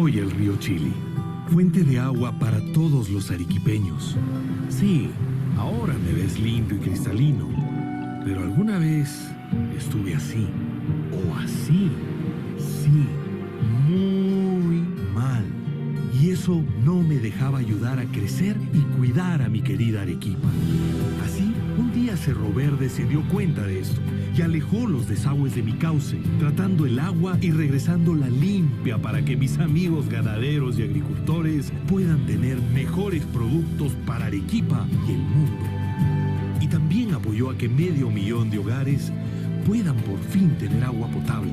Soy el río Chili, fuente de agua para todos los arequipeños. Sí, ahora me ves limpio y cristalino, pero alguna vez estuve así, o así, sí, muy mal. Y eso no me dejaba ayudar a crecer y cuidar a mi querida Arequipa. Así, un día Cerro Verde se dio cuenta de esto y alejó los desagües de mi cauce, tratando el agua y regresándola limpia para que mis amigos ganaderos y agricultores puedan tener mejores productos para Arequipa y el mundo. Y también apoyó a que 500,000 de hogares puedan por fin tener agua potable.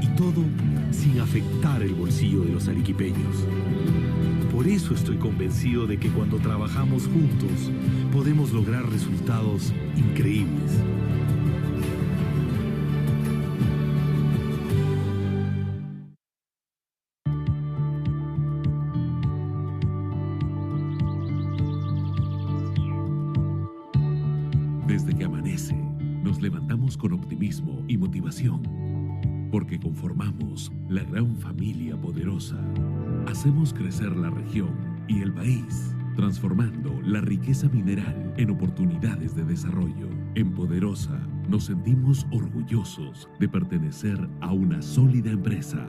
Y todo sin afectar el bolsillo de los arequipeños. Por eso estoy convencido de que cuando trabajamos juntos podemos lograr resultados increíbles. Desde que amanece, nos levantamos con optimismo y motivación, porque conformamos la gran familia Poderosa. Hacemos crecer la región y el país, transformando la riqueza mineral en oportunidades de desarrollo. En Poderosa nos sentimos orgullosos de pertenecer a una sólida empresa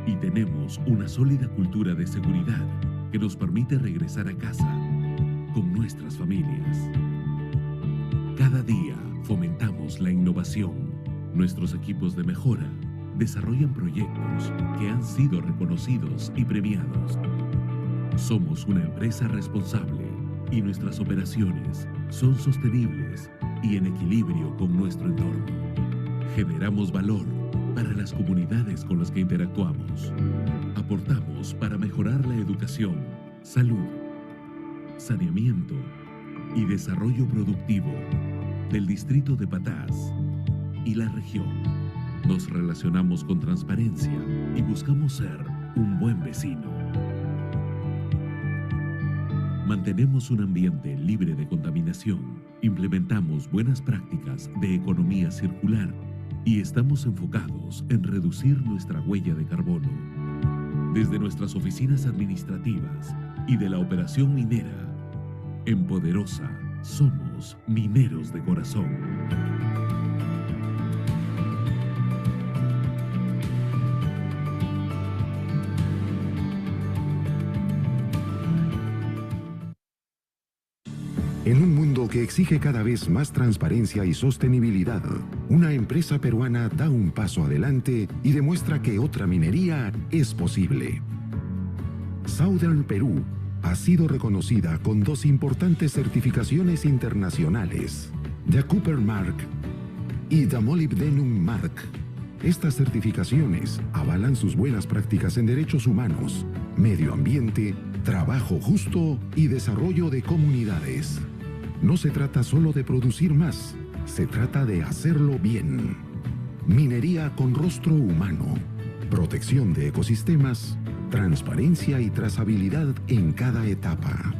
y tenemos una sólida cultura de seguridad que nos permite regresar a casa con nuestras familias. Cada día fomentamos la innovación. Nuestros equipos de mejora desarrollan proyectos que han sido reconocidos y premiados. Somos una empresa responsable y nuestras operaciones son sostenibles y en equilibrio con nuestro entorno. Generamos valor para las comunidades con las que interactuamos. Aportamos para mejorar la educación, salud, saneamiento y desarrollo productivo del distrito de Patás y la región. Nos relacionamos con transparencia y buscamos ser un buen vecino. Mantenemos un ambiente libre de contaminación, implementamos buenas prácticas de economía circular y estamos enfocados en reducir nuestra huella de carbono. Desde nuestras oficinas administrativas y de la operación minera, en Poderosa somos mineros de corazón. En un mundo que exige cada vez más transparencia y sostenibilidad, una empresa peruana da un paso adelante y demuestra que otra minería es posible. Southern Perú ha sido reconocida con 2 importantes certificaciones internacionales, The Cooper Mark y The Molybdenum Mark. Estas certificaciones avalan sus buenas prácticas en derechos humanos, medio ambiente, trabajo justo y desarrollo de comunidades. No se trata solo de producir más, se trata de hacerlo bien. Minería con rostro humano, protección de ecosistemas, transparencia y trazabilidad en cada etapa.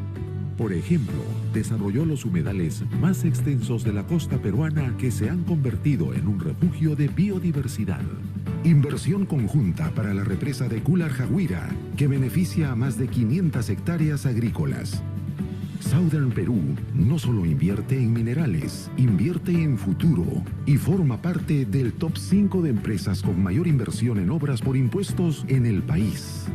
Por ejemplo, desarrolló los humedales más extensos de la costa peruana que se han convertido en un refugio de biodiversidad. Inversión conjunta para la represa de Cularjahuira, que beneficia a más de 500 hectáreas agrícolas. Southern Perú no solo invierte en minerales, invierte en futuro y forma parte del top 5 de empresas con mayor inversión en obras por impuestos en el país.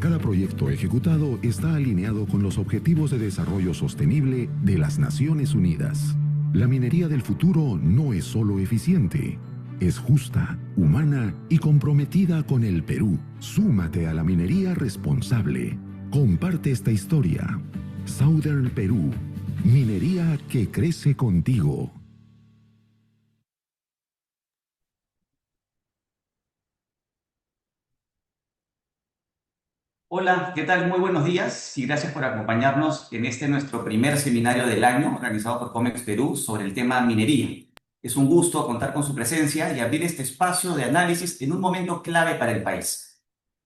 Cada proyecto ejecutado está alineado con los Objetivos de Desarrollo Sostenible de las Naciones Unidas. La minería del futuro no es solo eficiente, es justa, humana y comprometida con el Perú. Súmate a la minería responsable. Comparte esta historia. Southern Perú, minería que crece contigo. Hola, ¿qué tal? Muy buenos días y gracias por acompañarnos en este nuestro primer seminario del año organizado por Comex Perú sobre el tema minería. Es un gusto contar con su presencia y abrir este espacio de análisis en un momento clave para el país.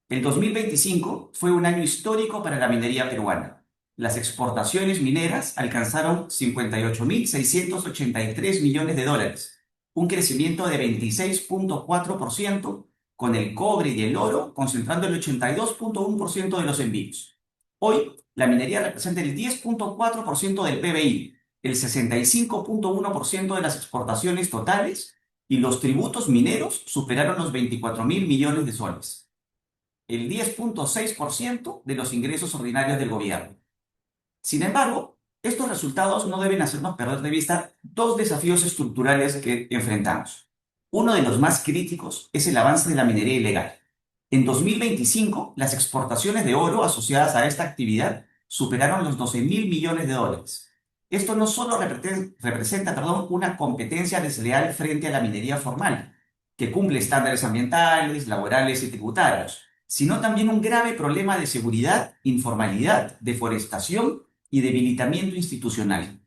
El 2025 fue un año histórico para la minería peruana. Las exportaciones mineras alcanzaron 58.683 millones de dólares, un crecimiento de 26.4% con el cobre y el oro concentrando el 82,1% de los envíos. Hoy, la minería representa el 10,4% del PBI, el 65,1% de las exportaciones totales y los tributos mineros superaron los 24.000 millones de soles, el 10,6% de los ingresos ordinarios del gobierno. Sin embargo, estos resultados no deben hacernos perder de vista dos desafíos estructurales que enfrentamos. Uno de los más críticos es el avance de la minería ilegal. En 2025, las exportaciones de oro asociadas a esta actividad superaron los 12.000 millones de dólares. Esto no solo representa, una competencia desleal frente a la minería formal, que cumple estándares ambientales, laborales y tributarios, sino también un grave problema de seguridad, informalidad, deforestación y debilitamiento institucional.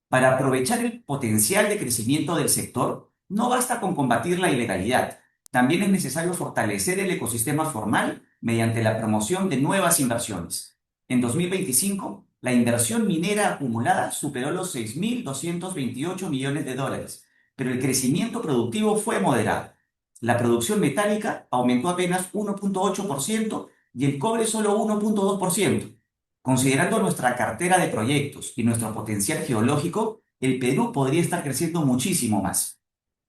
Para aprovechar el potencial de crecimiento del sector, no basta con combatir la ilegalidad, también es necesario fortalecer el ecosistema formal mediante la promoción de nuevas inversiones. En 2025, la inversión minera acumulada superó los 6.228 millones de dólares, pero el crecimiento productivo fue moderado. La producción metálica aumentó apenas 1,8% y el cobre solo 1,2%. Considerando nuestra cartera de proyectos y nuestro potencial geológico, el Perú podría estar creciendo muchísimo más.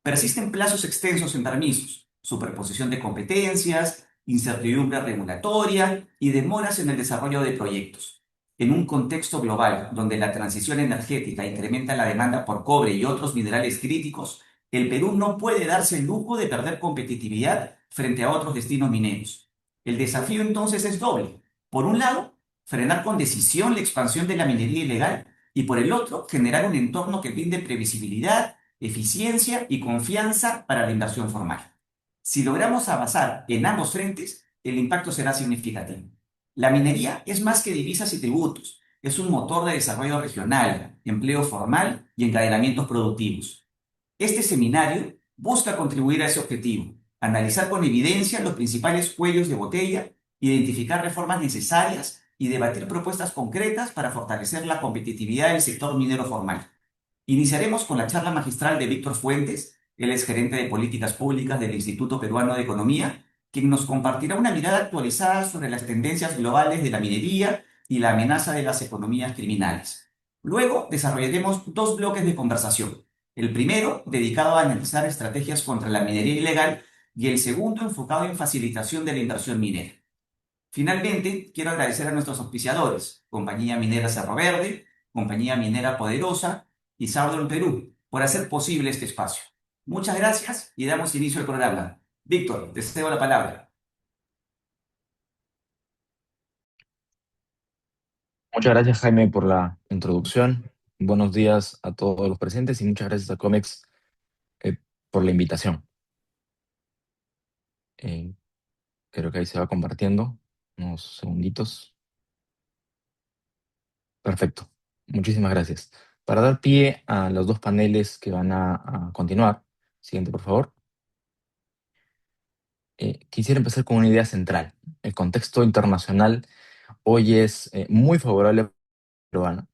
Persisten plazos extensos en permisos, superposición de competencias, incertidumbre regulatoria y demoras en el desarrollo de proyectos. En un contexto global donde la transición energética incrementa la demanda por cobre y otros minerales críticos, el Perú no puede darse el lujo de perder competitividad frente a otros destinos mineros. El desafío entonces es doble. Por un lado, frenar con decisión la expansión de la minería ilegal y por el otro, generar un entorno que brinde previsibilidad, eficiencia y confianza para la inversión formal. Si logramos avanzar en ambos frentes, el impacto será significativo. La minería es más que divisas y tributos, es un motor de desarrollo regional, empleo formal y encadenamientos productivos. Este seminario busca contribuir a ese objetivo, analizar con evidencia los principales cuellos de botella, identificar reformas necesarias y debatir propuestas concretas para fortalecer la competitividad del sector minero formal. Iniciaremos con la charla magistral de Víctor Fuentes, él es gerente de políticas públicas del Instituto Peruano de Economía, quien nos compartirá una mirada actualizada sobre las tendencias globales de la minería y la amenaza de las economías criminales. Luego desarrollaremos dos bloques de conversación. El primero, dedicado a analizar estrategias contra la minería ilegal, y el segundo, enfocado en facilitación de la inversión minera. Finalmente, quiero agradecer a nuestros auspiciadores, Compañía Minera Cerro Verde, Compañía Minera Poderosa y Southern Perú, por hacer posible este espacio. Muchas gracias y damos inicio al programa. Víctor, te cedo la palabra. Muchas gracias, Jaime, por la introducción. Buenos días a todos los presentes y muchas gracias a COMEX eh, por la invitación. Eh, Creo que ahí se va compartiendo. Unos segunditos. Perfecto. Muchísimas gracias. Para dar pie a los dos paneles que van a continuar, siguiente, por favor. Quisiera empezar con una idea central. El contexto internacional hoy es muy favorable a Peruana,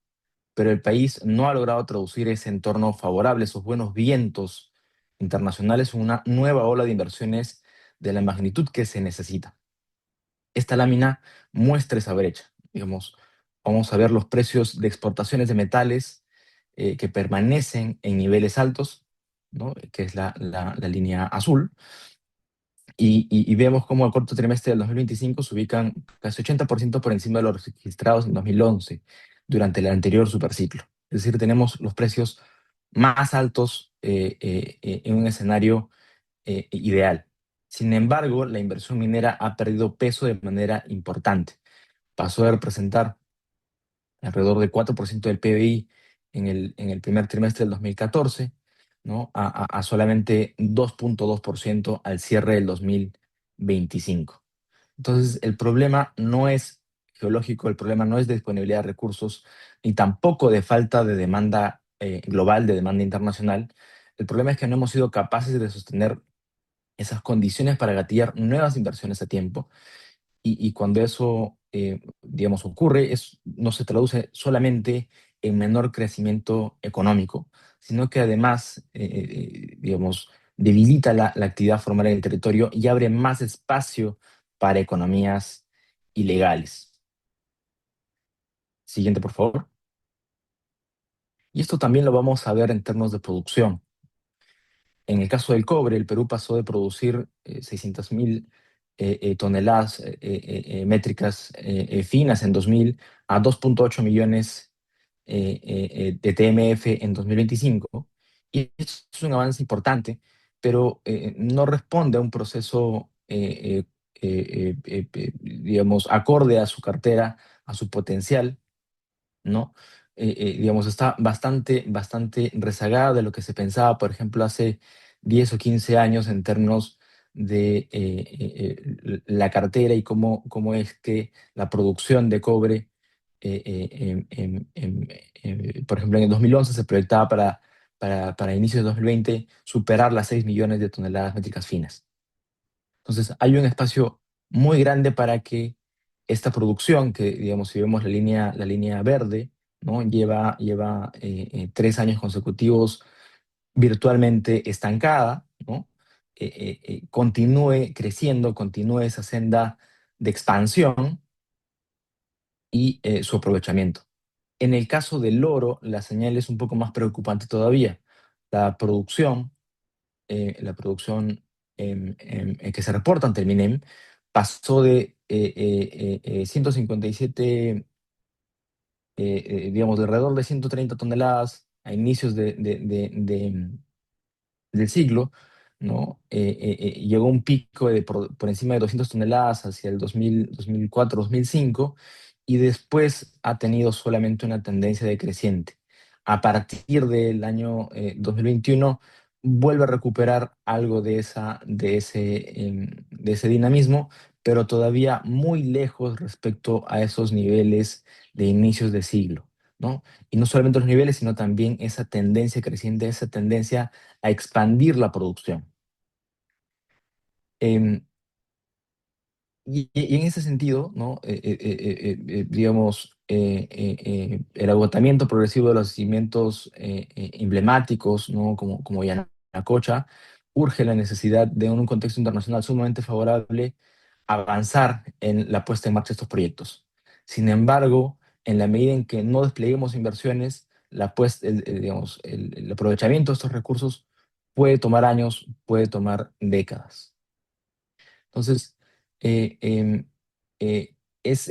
pero el país no ha logrado traducir ese entorno favorable, esos buenos vientos internacionales en una nueva ola de inversiones de la magnitud que se necesita. Esta lámina muestra esa brecha. Digamos, vamos a ver los precios de exportaciones de metales que permanecen en niveles altos, ¿no? Que es la línea azul, y vemos cómo al corto trimestre del 2025 se ubican casi 80% por encima de los registrados en 2011, durante el anterior superciclo. Es decir, tenemos los precios más altos en un escenario ideal. Sin embargo, la inversión minera ha perdido peso de manera importante. Pasó de representar alrededor del 4% del PBI en el primer trimestre del 2014, ¿no? a solamente 2,2% al cierre del 2025. Entonces, el problema no es geológico, el problema no es de disponibilidad de recursos, ni tampoco de falta de demanda global, de demanda internacional. El problema es que no hemos sido capaces de sostener esas condiciones para gatillar nuevas inversiones a tiempo. Y cuando eso, digamos, ocurre, no se traduce solamente en menor crecimiento económico, sino que además, digamos, debilita la actividad formal en el territorio y abre más espacio para economías ilegales. Siguiente, por favor. Y esto también lo vamos a ver en términos de producción. En el caso del cobre, el Perú pasó de producir 600.000 toneladas métricas finas en 2000 a 2,8 millones de TMF en 2025. Y esto es un avance importante, pero no responde a un proceso, digamos, acorde a su cartera, a su potencial, ¿no? Digamos, está bastante rezagada de lo que se pensaba, por ejemplo, hace 10 o 15 años en términos de la cartera y cómo es que la producción de cobre, por ejemplo, en el 2011 se proyectaba para inicios de 2020 superar las 6 millones de toneladas métricas finas. Entonces, hay un espacio muy grande para que esta producción, que digamos, si vemos la línea verde, ¿no? Lleva 3 años consecutivos virtualmente estancada, ¿no? Continúe creciendo, continúe esa senda de expansión y su aprovechamiento. En el caso del oro, la señal es un poco más preocupante todavía. La producción que se reporta ante el MINEM pasó de 157, digamos, de alrededor de 130 toneladas a inicios del siglo, ¿no? Llegó a un pico por encima de 200 toneladas hacia el 2000, 2004, 2005, y después ha tenido solamente una tendencia decreciente. A partir del año 2021 vuelve a recuperar algo de ese dinamismo, pero todavía muy lejos respecto a esos niveles de inicios de siglo, ¿no? Y no solamente los niveles, sino también esa tendencia creciente, esa tendencia a expandir la producción. Em, y en ese sentido, ¿no? Digamos, el agotamiento progresivo de los yacimientos emblemáticos, ¿no? Como Yanacocha, urge la necesidad de un contexto internacional sumamente favorable avanzar en la puesta en marcha de estos proyectos. Sin embargo, en la medida en que no despleguemos inversiones, digamos, el aprovechamiento de estos recursos puede tomar años, puede tomar décadas. Entonces, eh, em, eh, es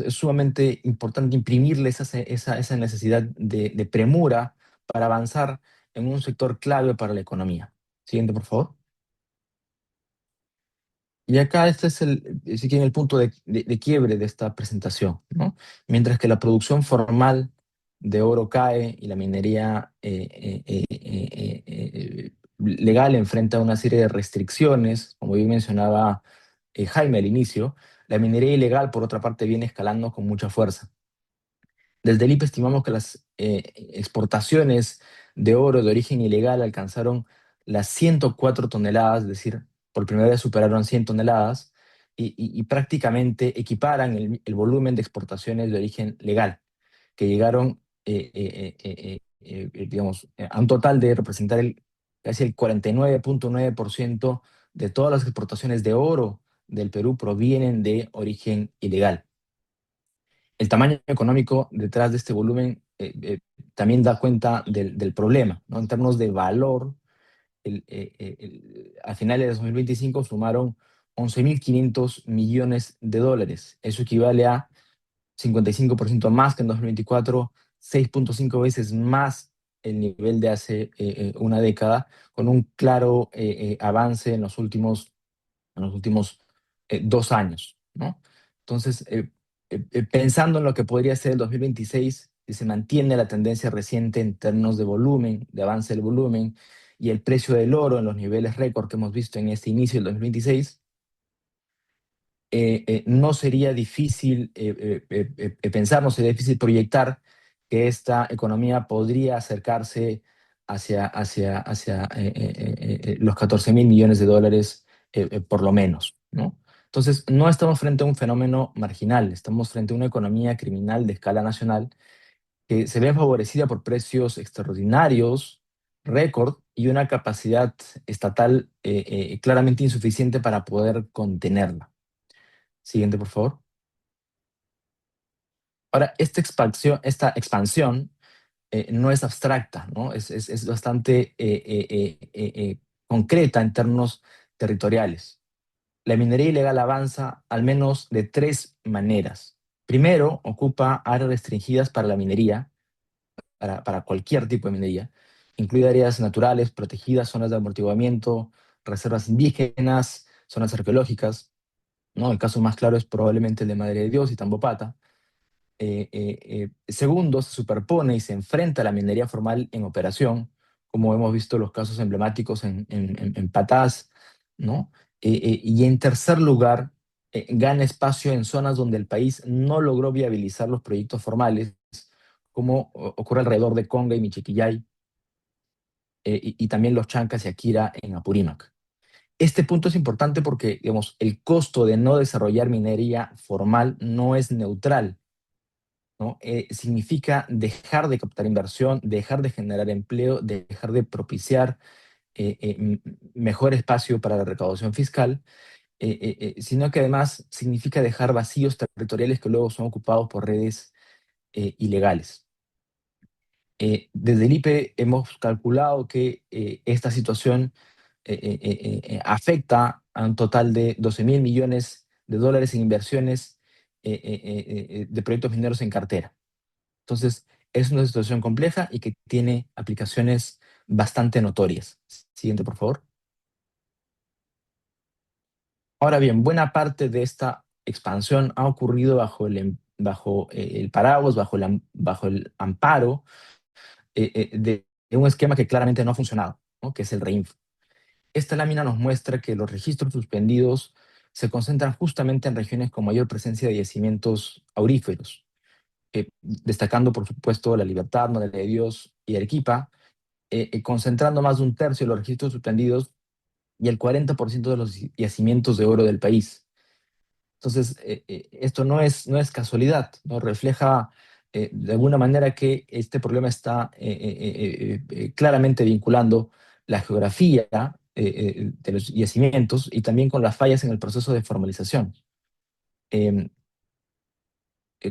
sumamente importante imprimirle esa necesidad de premura para avanzar en un sector clave para la economía. Siguiente, por favor. Y acá este es si quieren, el punto de quiebre de esta presentación, ¿no? Mientras que la producción formal de oro cae y la minería legal enfrenta una serie de restricciones, como bien mencionaba Jaime al inicio, la minería ilegal, por otra parte, viene escalando con mucha fuerza. Desde el IPE estimamos que las exportaciones de oro de origen ilegal alcanzaron las 104 toneladas, es decir, por primera vez superaron 100 toneladas y prácticamente equiparan el volumen de exportaciones de origen legal, que llegaron, digamos, a un total de representar casi el 49,9% de todas las exportaciones de oro del Perú provienen de origen ilegal. El tamaño económico detrás de este volumen también da cuenta del problema, ¿no? En términos de valor, a finales de 2025 sumaron 11.500 millones de dólares. Eso equivale a 55% más que en 2024, 6,5 veces más el nivel de hace una década, con un claro avance en los últimos 2 años, ¿no? Entonces, pensando en lo que podría ser el 2026, si se mantiene la tendencia reciente en términos de volumen, de avance del volumen, y el precio del oro en los niveles récord que hemos visto en este inicio del 2026, no sería difícil pensar, no sería difícil proyectar que esta economía podría acercarse hacia los 14.000 millones de dólares por lo menos, ¿no? Entonces, no estamos frente a un fenómeno marginal, estamos frente a una economía criminal de escala nacional que se ve favorecida por precios extraordinarios, récord, y una capacidad estatal claramente insuficiente para poder contenerla. Siguiente, por favor. Ahora, esta expansión no es abstracta, ¿no? Es bastante concreta en términos territoriales. La minería ilegal avanza al menos de tres maneras. Primero, ocupa áreas restringidas para la minería, para cualquier tipo de minería, incluye áreas naturales, protegidas, zonas de amortiguamiento, reservas indígenas, zonas arqueológicas, ¿no? El caso más claro es probablemente el de Madre de Dios y Tambopata. Segundo, se superpone y se enfrenta a la minería formal en operación, como hemos visto los casos emblemáticos en Patás, ¿no? Y en tercer lugar, gana espacio en zonas donde el país no logró viabilizar los proyectos formales, como ocurre alrededor de Conga y Michiquillay, y también los Chancas y Akira en Apurímac. Este punto es importante porque, digamos, el costo de no desarrollar minería formal no es neutral, ¿no? Significa dejar de captar inversión, dejar de generar empleo, dejar de propiciar mejor espacio para la recaudación fiscal, sino que además significa dejar vacíos territoriales que luego son ocupados por redes ilegales. Desde el IPE hemos calculado que esta situación afecta a un total de 12.000 millones de dólares en inversiones de proyectos mineros en cartera. Entonces, es una situación compleja y que tiene aplicaciones bastante notorias. Siguiente, por favor. Ahora bien, buena parte de esta expansión ha ocurrido bajo el paraguas, bajo el amparo de un esquema que claramente no ha funcionado, ¿no? Que es el REINFO. Esta lámina nos muestra que los registros suspendidos se concentran justamente en regiones con mayor presencia de yacimientos auríferos, destacando, por supuesto, La Libertad, Madre de Dios y Arequipa, concentrando más de un tercio de los registros suspendidos y el 40% de los yacimientos de oro del país. Entonces, esto no es casualidad, ¿no? Refleja de alguna manera que este problema está claramente vinculando la geografía de los yacimientos y también con las fallas en el proceso de formalización. Em,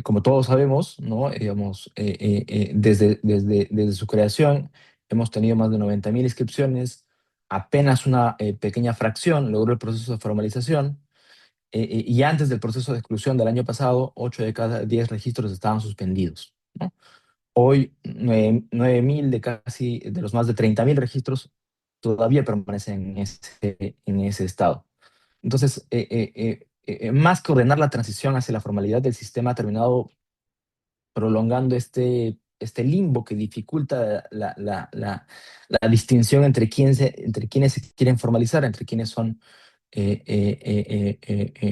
Como todos sabemos, ¿no? Digamos, desde su creación hemos tenido más de 90.000 inscripciones, apenas una pequeña fracción logró el proceso de formalización, y antes del proceso de exclusión del año pasado, 8 de cada 10 registros estaban suspendidos, ¿no? Hoy, 9.000 de los más de 30.000 registros todavía permanecen en ese estado. Entonces, más que ordenar la transición hacia la formalidad del sistema, ha terminado prolongando este limbo que dificulta la distinción entre quienes se quieren formalizar, entre quienes son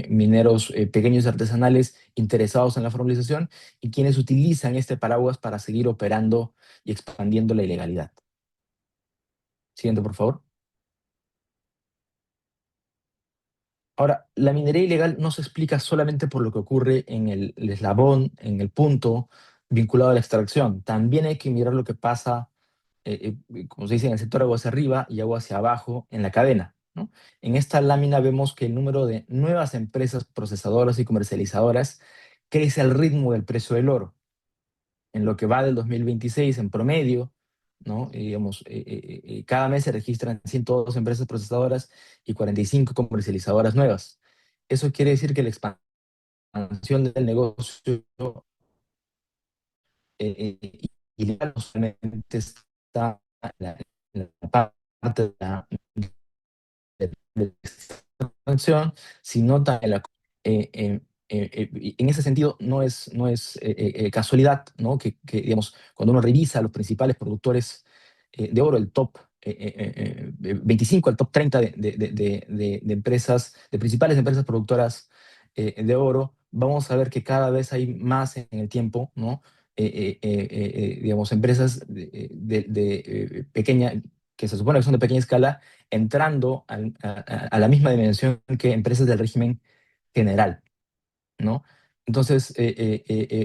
mineros pequeños y artesanales interesados en la formalización y quienes utilizan este paraguas para seguir operando y expandiendo la ilegalidad. Siguiente, por favor. Ahora, la minería ilegal no se explica solamente por lo que ocurre en el eslabón, en el punto vinculado a la extracción. También hay que mirar lo que pasa, como se dice, en el sector agua hacia arriba y agua hacia abajo en la cadena, ¿no? En esta lámina vemos que el número de nuevas empresas procesadoras y comercializadoras crece al ritmo del precio del oro. En lo que va del 2026, en promedio, ¿no? Digamos, cada mes se registran 102 empresas procesadoras y 45 comercializadoras nuevas. Eso quiere decir que la expansión del negocio ilegal no solamente está en la parte de la extracción, sino también en ese sentido no es casualidad, ¿no? Digamos, cuando uno revisa los principales productores de oro, el top 25, el top 30 de empresas, de principales empresas productoras de oro, vamos a ver que cada vez hay más en el tiempo, ¿no? Digamos, empresas pequeña, que se supone que son de pequeña escala, entrando a la misma dimensión que empresas del régimen general, ¿no? Entonces,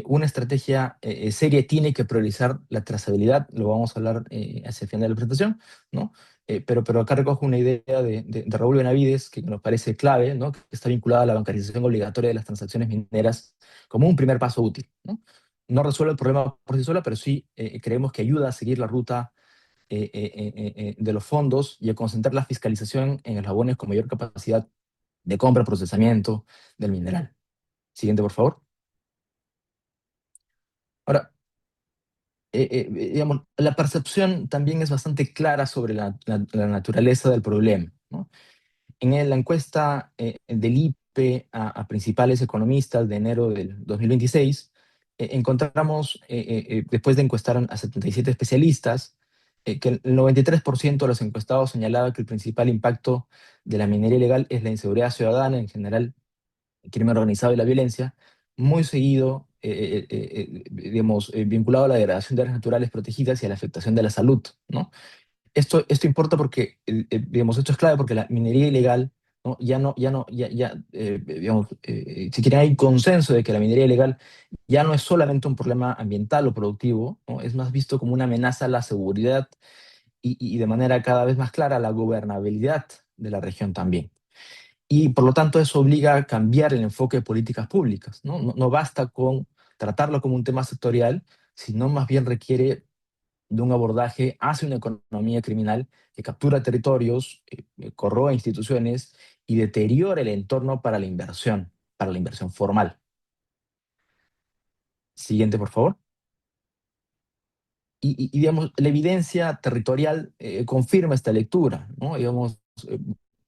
una estrategia seria tiene que priorizar la trazabilidad, lo vamos a hablar hacia el final de la presentación, ¿no? Pero acá recojo una idea de Raúl Benavides que nos parece clave, ¿no? Que está vinculada a la bancarización obligatoria de las transacciones mineras como un primer paso útil, ¿no? No resuelve el problema por sí sola, pero sí creemos que ayuda a seguir la ruta de los fondos y a concentrar la fiscalización en eslabones con mayor capacidad de compra, procesamiento del mineral. Siguiente, por favor. Ahora, digamos, la percepción también es bastante clara sobre la naturaleza del problema, ¿no? En la encuesta del IPE a principales economistas de enero del 2026, encontramos, después de encuestar a 77 especialistas, que el 93% de los encuestados señalaba que el principal impacto de la minería ilegal es la inseguridad ciudadana en general, el crimen organizado y la violencia, muy seguido, digamos, vinculado a la degradación de áreas naturales protegidas y a la afectación de la salud, ¿no? Esto importa porque, digamos, esto es clave porque la minería ilegal, ¿no? Digamos, si quieren, hay consenso de que la minería ilegal ya no es solamente un problema ambiental o productivo, ¿no? Es más visto como una amenaza a la seguridad y de manera cada vez más clara a la gobernabilidad de la región también. Y por lo tanto eso obliga a cambiar el enfoque de políticas públicas, ¿no? No basta con tratarlo como un tema sectorial, sino más bien requiere de un abordaje hacia una economía criminal que captura territorios, corroe instituciones y deteriora el entorno para la inversión formal. Siguiente, por favor. Digamos, la evidencia territorial confirma esta lectura, ¿no? Digamos, eh,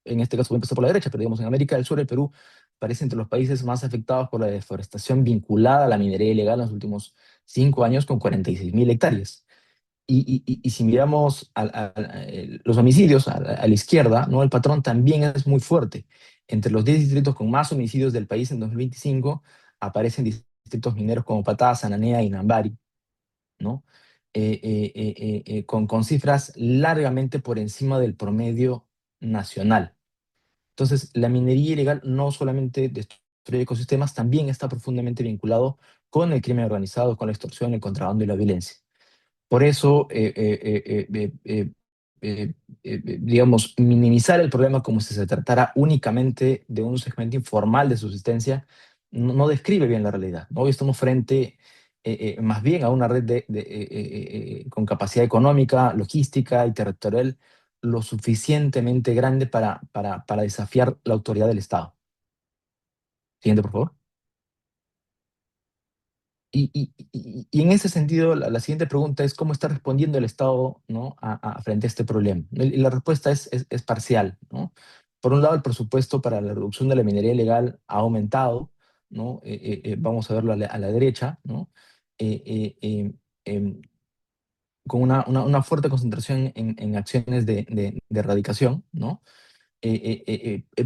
en este caso voy a empezar por la derecha, pero digamos, en América del Sur el Perú aparece entre los países más afectados por la deforestación vinculada a la minería ilegal en los últimos 5 años con 46.000 hectáreas. Y si miramos los homicidios a la izquierda, ¿no? El patrón también es muy fuerte. Entre los 10 distritos con más homicidios del país en 2025 aparecen distritos mineros como Patá, Sananea y Nambari, ¿no? Con cifras largamente por encima del promedio nacional. Entonces, la minería ilegal no solamente destruye ecosistemas, también está profundamente vinculado con el crimen organizado, con la extorsión, el contrabando y la violencia. Por eso, digamos, minimizar el problema como si se tratara únicamente de un segmento informal de subsistencia no describe bien la realidad, ¿no? Hoy estamos frente más bien a una red con capacidad económica, logística y territorial lo suficientemente grande para desafiar la autoridad del Estado. Siguiente, por favor. Y en ese sentido, la siguiente pregunta es cómo está respondiendo el Estado, ¿no? Frente a este problema. Y la respuesta es parcial, ¿no? Por un lado, el presupuesto para la reducción de la minería ilegal ha aumentado, ¿no? Vamos a verlo a la derecha, ¿no? Eh, eh, eh, em, con una fuerte concentración en acciones de erradicación, ¿no?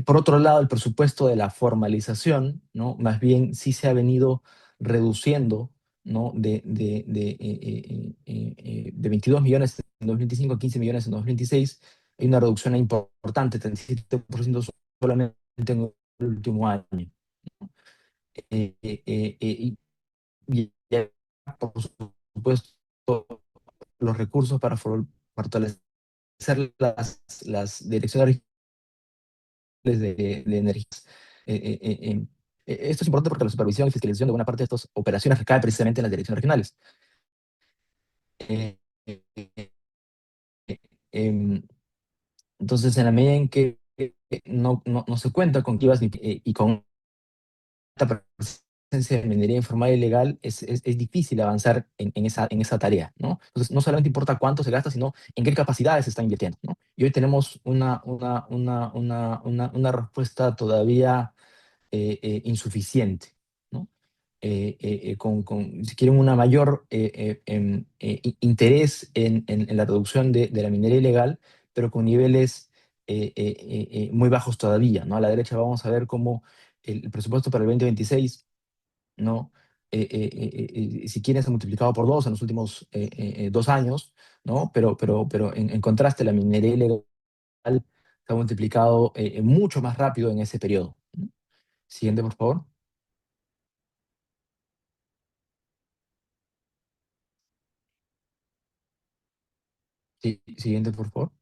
Por otro lado, el presupuesto de la formalización, ¿no? Más bien sí se ha venido reduciendo, ¿no? De 22 millones en 2025 a 15 millones en 2026. Hay una reducción importante, 37% solamente en el último año. Y ya, por supuesto, los recursos para fortalecer las direcciones de energías. Esto es importante porque la supervisión y fiscalización de buena parte de estas operaciones recae precisamente en las direcciones regionales. Eh, eh, eh, em, entonces, en la medida en que no se cuenta con KIVAS y con esta presencia de minería informal y ilegal, es difícil avanzar en esa tarea, ¿no? Entonces, no solamente importa cuánto se gasta, sino en qué capacidades se está invirtiendo, ¿no? Y hoy tenemos una respuesta todavía insuficiente, ¿no? Si quieren, una mayor interés en la reducción de la minería ilegal, pero con niveles muy bajos todavía, ¿no? A la derecha vamos a ver cómo el presupuesto para el 2026, ¿no? Si quieren, se ha multiplicado por dos en los últimos 2 años, ¿no? Pero en contraste, la minería ilegal se ha multiplicado mucho más rápido en ese periodo, ¿no? Siguiente, por favor. Sí, siguiente, por favor.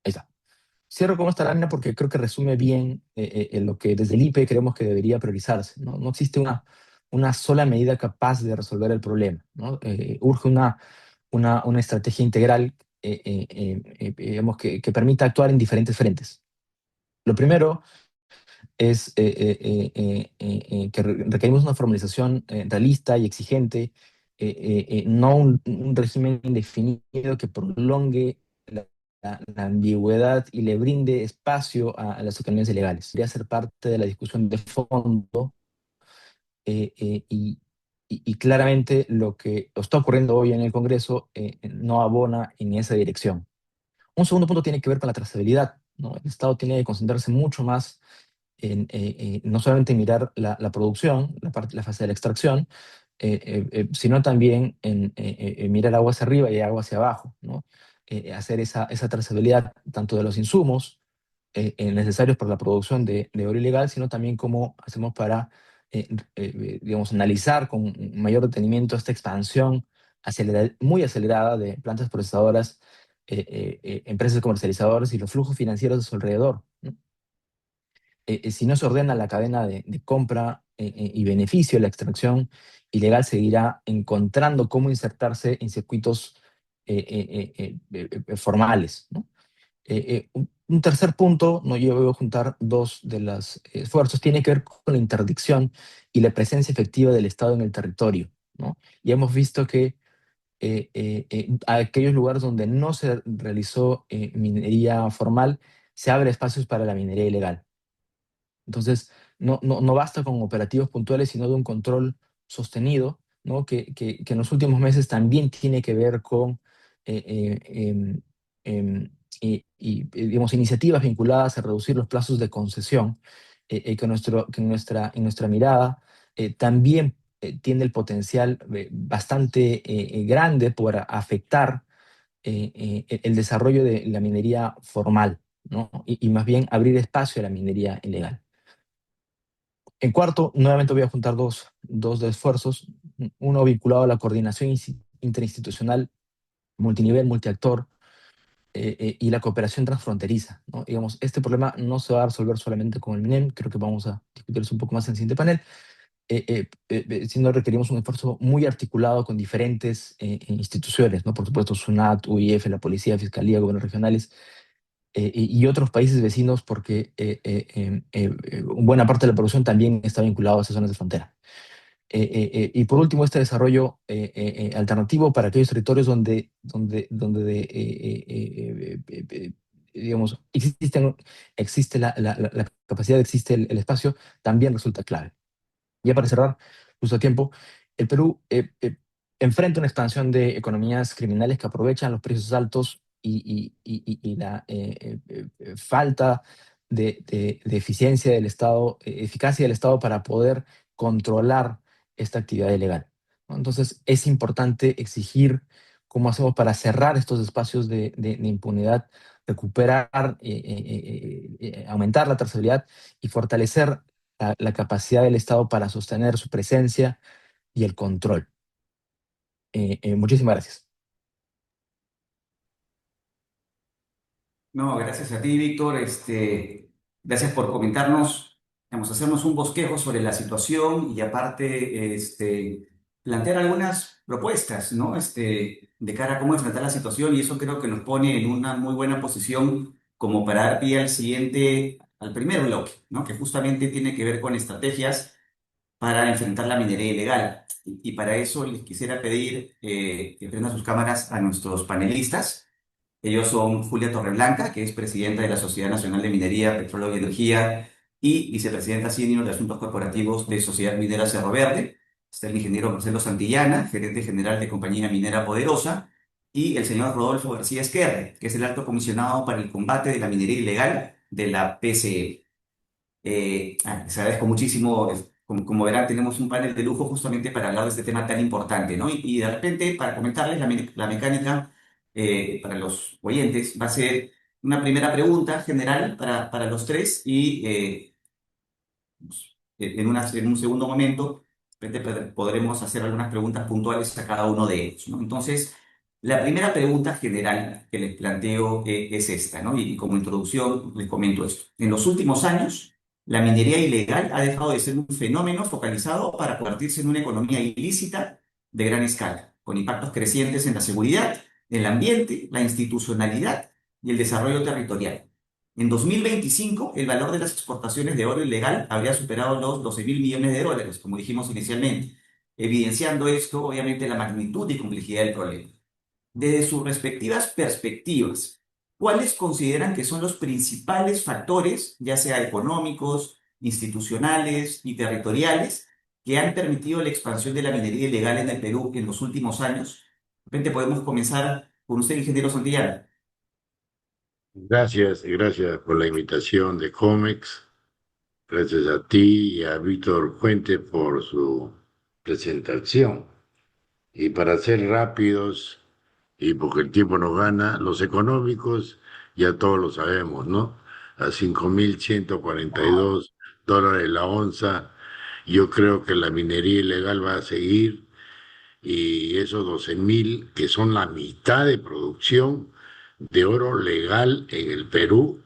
Ahí está. Cierro con esta lámina porque creo que resume bien lo que desde el IPE creemos que debería priorizarse, ¿no? No existe una sola medida capaz de resolver el problema, ¿no? Urge una estrategia integral digamos, que permita actuar en diferentes frentes. Lo primero es que requerimos una formalización realista y exigente, no un régimen indefinido que prolongue la ambigüedad y le brinde espacio a las economías ilegales. Debería ser parte de la discusión de fondo eh, eh, y, y claramente lo que está ocurriendo hoy en el Congreso no abona en esa dirección. Un segundo punto tiene que ver con la trazabilidad, ¿no? El Estado tiene que concentrarse mucho más no solamente mirar la producción, la fase de la extracción, sino también en mirar agua hacia arriba y agua hacia abajo, ¿no? Hacer esa trazabilidad tanto de los insumos necesarios para la producción de oro ilegal, sino también cómo hacemos para, digamos, analizar con mayor detenimiento esta expansión muy acelerada de plantas procesadoras, empresas comercializadoras y los flujos financieros de su alrededor, ¿no? Si no se ordena la cadena de compra y beneficio, la extracción ilegal seguirá encontrando cómo insertarse en circuitos formales, ¿no? Un tercer punto, no, yo voy a juntar dos de los esfuerzos, tiene que ver con la interdicción y la presencia efectiva del Estado en el territorio, ¿no? Y hemos visto que aquellos lugares donde no se realizó minería formal, se abre espacios para la minería ilegal. Entonces, no basta con operativos puntuales, sino de un control sostenido, ¿no? Que en los últimos meses también tiene que ver con em, digamos, iniciativas vinculadas a reducir los plazos de concesión, que en nuestra mirada también tiene el potencial bastante grande por afectar el desarrollo de la minería formal, ¿no? Y más bien abrir espacio a la minería ilegal. En cuarto, nuevamente voy a juntar dos de esfuerzos, uno vinculado a la coordinación interinstitucional, multinivel, multiactor, y la cooperación transfronteriza, ¿no? Digamos, este problema no se va a resolver solamente con el MINEM, creo que vamos a discutir eso un poco más en el siguiente panel, sino requerimos un esfuerzo muy articulado con diferentes instituciones, ¿no? Por supuesto, SUNAT, UIF, la Policía, Fiscalía, gobiernos regionales, y otros países vecinos, porque buena parte de la producción también está vinculada a esas zonas de frontera. Y por último, este desarrollo alternativo para aquellos territorios donde digamos, existe la capacidad, existe el espacio, también resulta clave. Ya para cerrar, justo a tiempo, el Perú enfrenta una expansión de economías criminales que aprovechan los precios altos y la falta de eficiencia del Estado, eficacia del Estado para poder controlar esta actividad ilegal, ¿no? Entonces, es importante exigir cómo hacemos para cerrar estos espacios de impunidad, recuperar, aumentar la trazabilidad y fortalecer la capacidad del Estado para sostener su presencia y el control. Muchísimas gracias. No, gracias a ti, Víctor. Gracias por comentarnos, vamos a hacernos un bosquejo sobre la situación y aparte, plantear algunas propuestas, ¿no? De cara a cómo enfrentar la situación y eso creo que nos pone en una muy buena posición como para dar pie al primer bloque, ¿no? Que justamente tiene que ver con estrategias para enfrentar la minería ilegal. Y para eso les quisiera pedir que prendan sus cámaras a nuestros panelistas. Ellos son Julia Torreblanca, que es presidenta de la Sociedad Nacional de Minería, Petróleo y Energía y vicepresidenta senior de Asuntos Corporativos de Sociedad Minera Cerro Verde. Está el ingeniero Marcelo Santillana, gerente general de Compañía Minera Poderosa, y el señor Rodolfo García Esquerre, que es el alto comisionado para el combate de la minería ilegal de la PCE. Les agradezco muchísimo. Como verán, tenemos un panel de lujo justamente para hablar de este tema tan importante, ¿no? Y de repente, para comentarles la mecánica para los oyentes, va a ser una primera pregunta general para los tres y en un segundo momento de repente podremos hacer algunas preguntas puntuales a cada uno de ellos, ¿no? Entonces, La primera pregunta general que les planteo es esta, ¿no? Y como introducción les comento esto. En los últimos años, la minería ilegal ha dejado de ser un fenómeno focalizado para convertirse en una economía ilícita de gran escala, con impactos crecientes en la seguridad, el ambiente, la institucionalidad y el desarrollo territorial. En 2025, el valor de las exportaciones de oro ilegal habría superado los 12.000 millones de dólares, como dijimos inicialmente, evidenciando esto, obviamente, la magnitud y complejidad del problema. Desde sus respectivas perspectivas, ¿cuáles consideran que son los principales factores, ya sea económicos, institucionales y territoriales, que han permitido la expansión de la minería ilegal en el Perú en los últimos años? De repente podemos comenzar con usted, ingeniero Santillana. Gracias, gracias por la invitación de COMEX. Gracias a ti y a Víctor Fuente por su presentación. Y para ser rápidos, y porque el tiempo nos gana, los económicos ya todos lo sabemos, ¿no? A 5.142 dólares la onza, yo creo que la minería ilegal va a seguir y esos 12.000, que son la mitad de producción de oro legal en el Perú,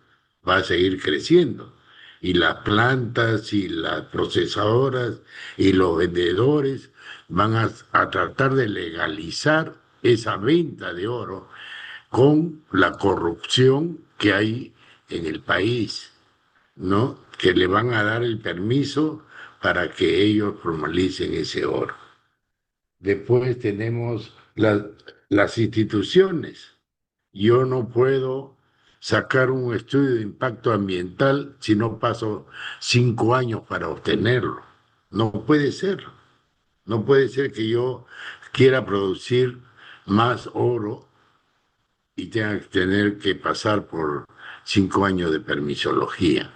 va a seguir creciendo. Y las plantas y las procesadoras y los vendedores van a tratar de legalizar esa venta de oro con la corrupción que hay en el país, ¿no? Que le van a dar el permiso para que ellos formalicen ese oro. Después tenemos las instituciones. Yo no puedo sacar un estudio de impacto ambiental si no paso 5 años para obtenerlo. No puede ser. No puede ser que yo quiera producir más oro y tenga que tener que pasar por 5 años de permisología.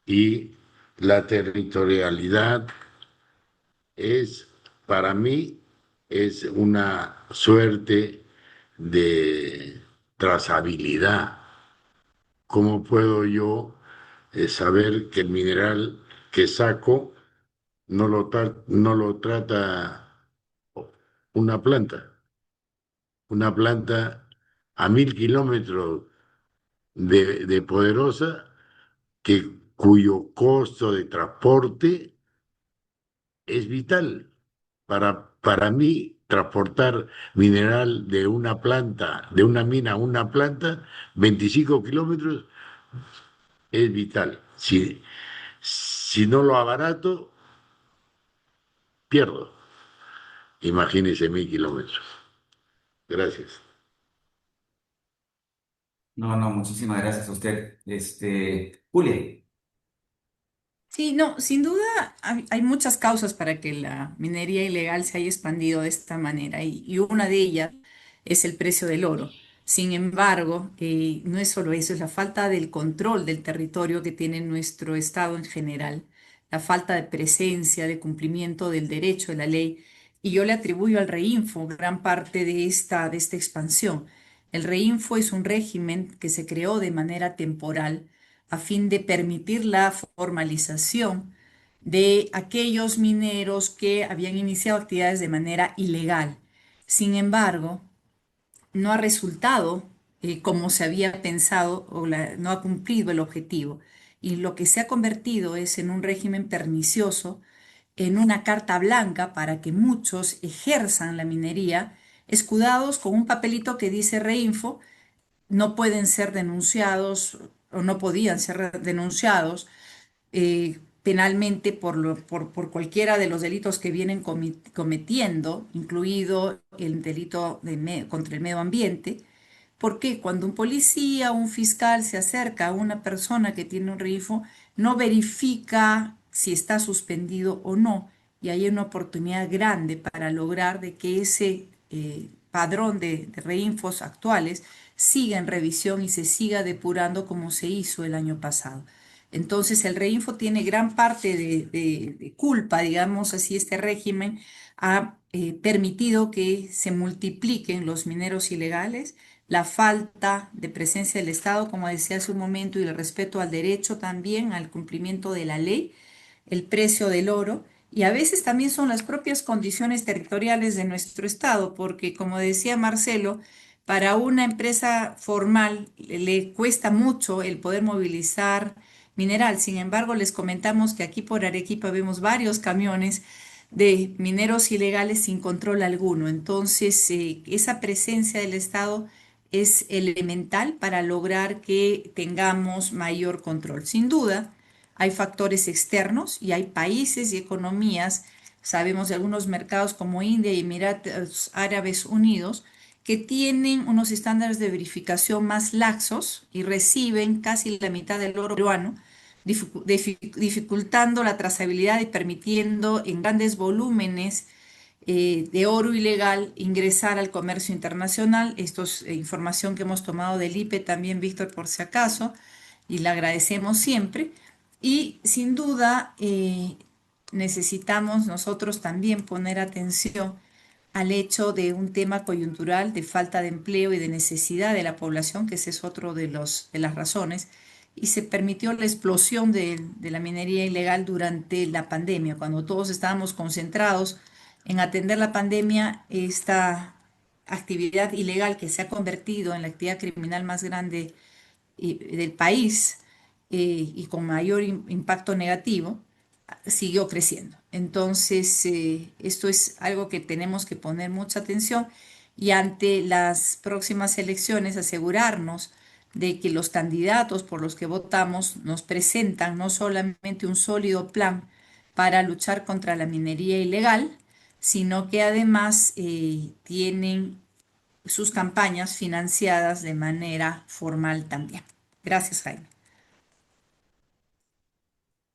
Y la territorialidad es, para mí, es una suerte de trazabilidad. ¿Cómo puedo yo saber que el mineral que saco no lo trata una planta? Una planta a 1.000 kilómetros de Poderosa, cuyo costo de transporte es vital. Para mí, transportar mineral de una planta, de una mina a una planta, 25 kilómetros, es vital. Si no lo abarato, pierdo. Imagínese 1.000 kilómetros. Gracias. No, no, muchísimas gracias a usted. Julia. Sí, no, sin duda hay muchas causas para que la minería ilegal se haya expandido de esta manera y una de ellas es el precio del oro. Sin embargo, no es solo eso, es la falta del control del territorio que tiene nuestro estado en general, la falta de presencia, de cumplimiento del derecho, de la ley. Y yo le atribuyo al Reinfo gran parte de esta expansión. El Reinfo es un régimen que se creó de manera temporal a fin de permitir la formalización de aquellos mineros que habían iniciado actividades de manera ilegal. Sin embargo, no ha resultado como se había pensado o no ha cumplido el objetivo. Y lo que se ha convertido es en un régimen pernicioso, en una carta blanca para que muchos ejerzan la minería, escudados con un papelito que dice Reinfo, no pueden ser denunciados o no podían ser denunciados penalmente por cualquiera de los delitos que vienen cometiendo, incluido el delito contra el medio ambiente, porque cuando un policía o un fiscal se acerca a una persona que tiene un RIFO, no verifica si está suspendido o no, y hay una oportunidad grande para lograr de que ese padrón de reinfos actuales siga en revisión y se siga depurando como se hizo el año pasado. Entonces el reinfo tiene gran parte de culpa, digamos así, este régimen ha permitido que se multipliquen los mineros ilegales, la falta de presencia del Estado, como decía hace un momento, y el respeto al derecho también, al cumplimiento de la ley, el precio del oro Y a veces también son las propias condiciones territoriales de nuestro estado, porque como decía Marcelo, para una empresa formal le cuesta mucho el poder movilizar mineral. Sin embargo, les comentamos que aquí por Arequipa vemos varios camiones de mineros ilegales sin control alguno. Entonces, esa presencia del Estado es elemental para lograr que tengamos mayor control. Sin duda, hay factores externos y hay países y economías, sabemos de algunos mercados como India y Emiratos Árabes Unidos, que tienen unos estándares de verificación más laxos y reciben casi la mitad del oro peruano, dificultando la trazabilidad y permitiendo en grandes volúmenes de oro ilegal ingresar al comercio internacional. Esto es información que hemos tomado del IPE también, Víctor, por si acaso, y le agradecemos siempre. Y sin duda necesitamos nosotros también poner atención al hecho de un tema coyuntural de falta de empleo y de necesidad de la población, que ese es otro de las razones, y se permitió la explosión de la minería ilegal durante la pandemia, cuando todos estábamos concentrados en atender la pandemia. Esta actividad ilegal que se ha convertido en la actividad criminal más grande del país y con mayor impacto negativo, siguió creciendo. Entonces, esto es algo que tenemos que poner mucha atención y ante las próximas elecciones asegurarnos de que los candidatos por los que votamos nos presentan no solamente un sólido plan para luchar contra la minería ilegal, sino que además tienen sus campañas financiadas de manera formal también. Gracias, Jaime.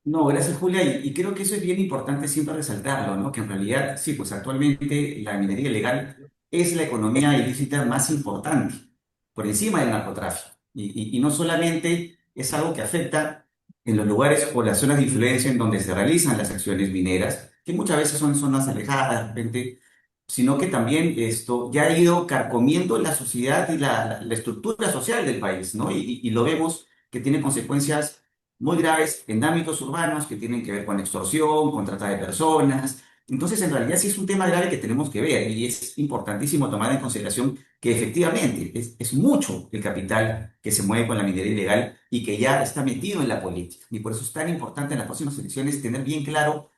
No, gracias Julia, y creo que eso es bien importante siempre resaltarlo, ¿no? Que en realidad, sí, pues actualmente la minería ilegal es la economía ilícita más importante, por encima del narcotráfico. Y no solamente es algo que afecta en los lugares o las zonas de influencia en donde se realizan las acciones mineras, que muchas veces son zonas alejadas de repente, sino que también esto ya ha ido carcomiendo la sociedad y la estructura social del país, ¿no? Y lo vemos que tiene consecuencias muy graves en ámbitos urbanos que tienen que ver con extorsión, con trata de personas. Entonces, en realidad sí es un tema grave que tenemos que ver y es importantísimo tomar en consideración que efectivamente es mucho el capital que se mueve con la minería ilegal y que ya está metido en la política. Y por eso es tan importante en las próximas elecciones tener bien claro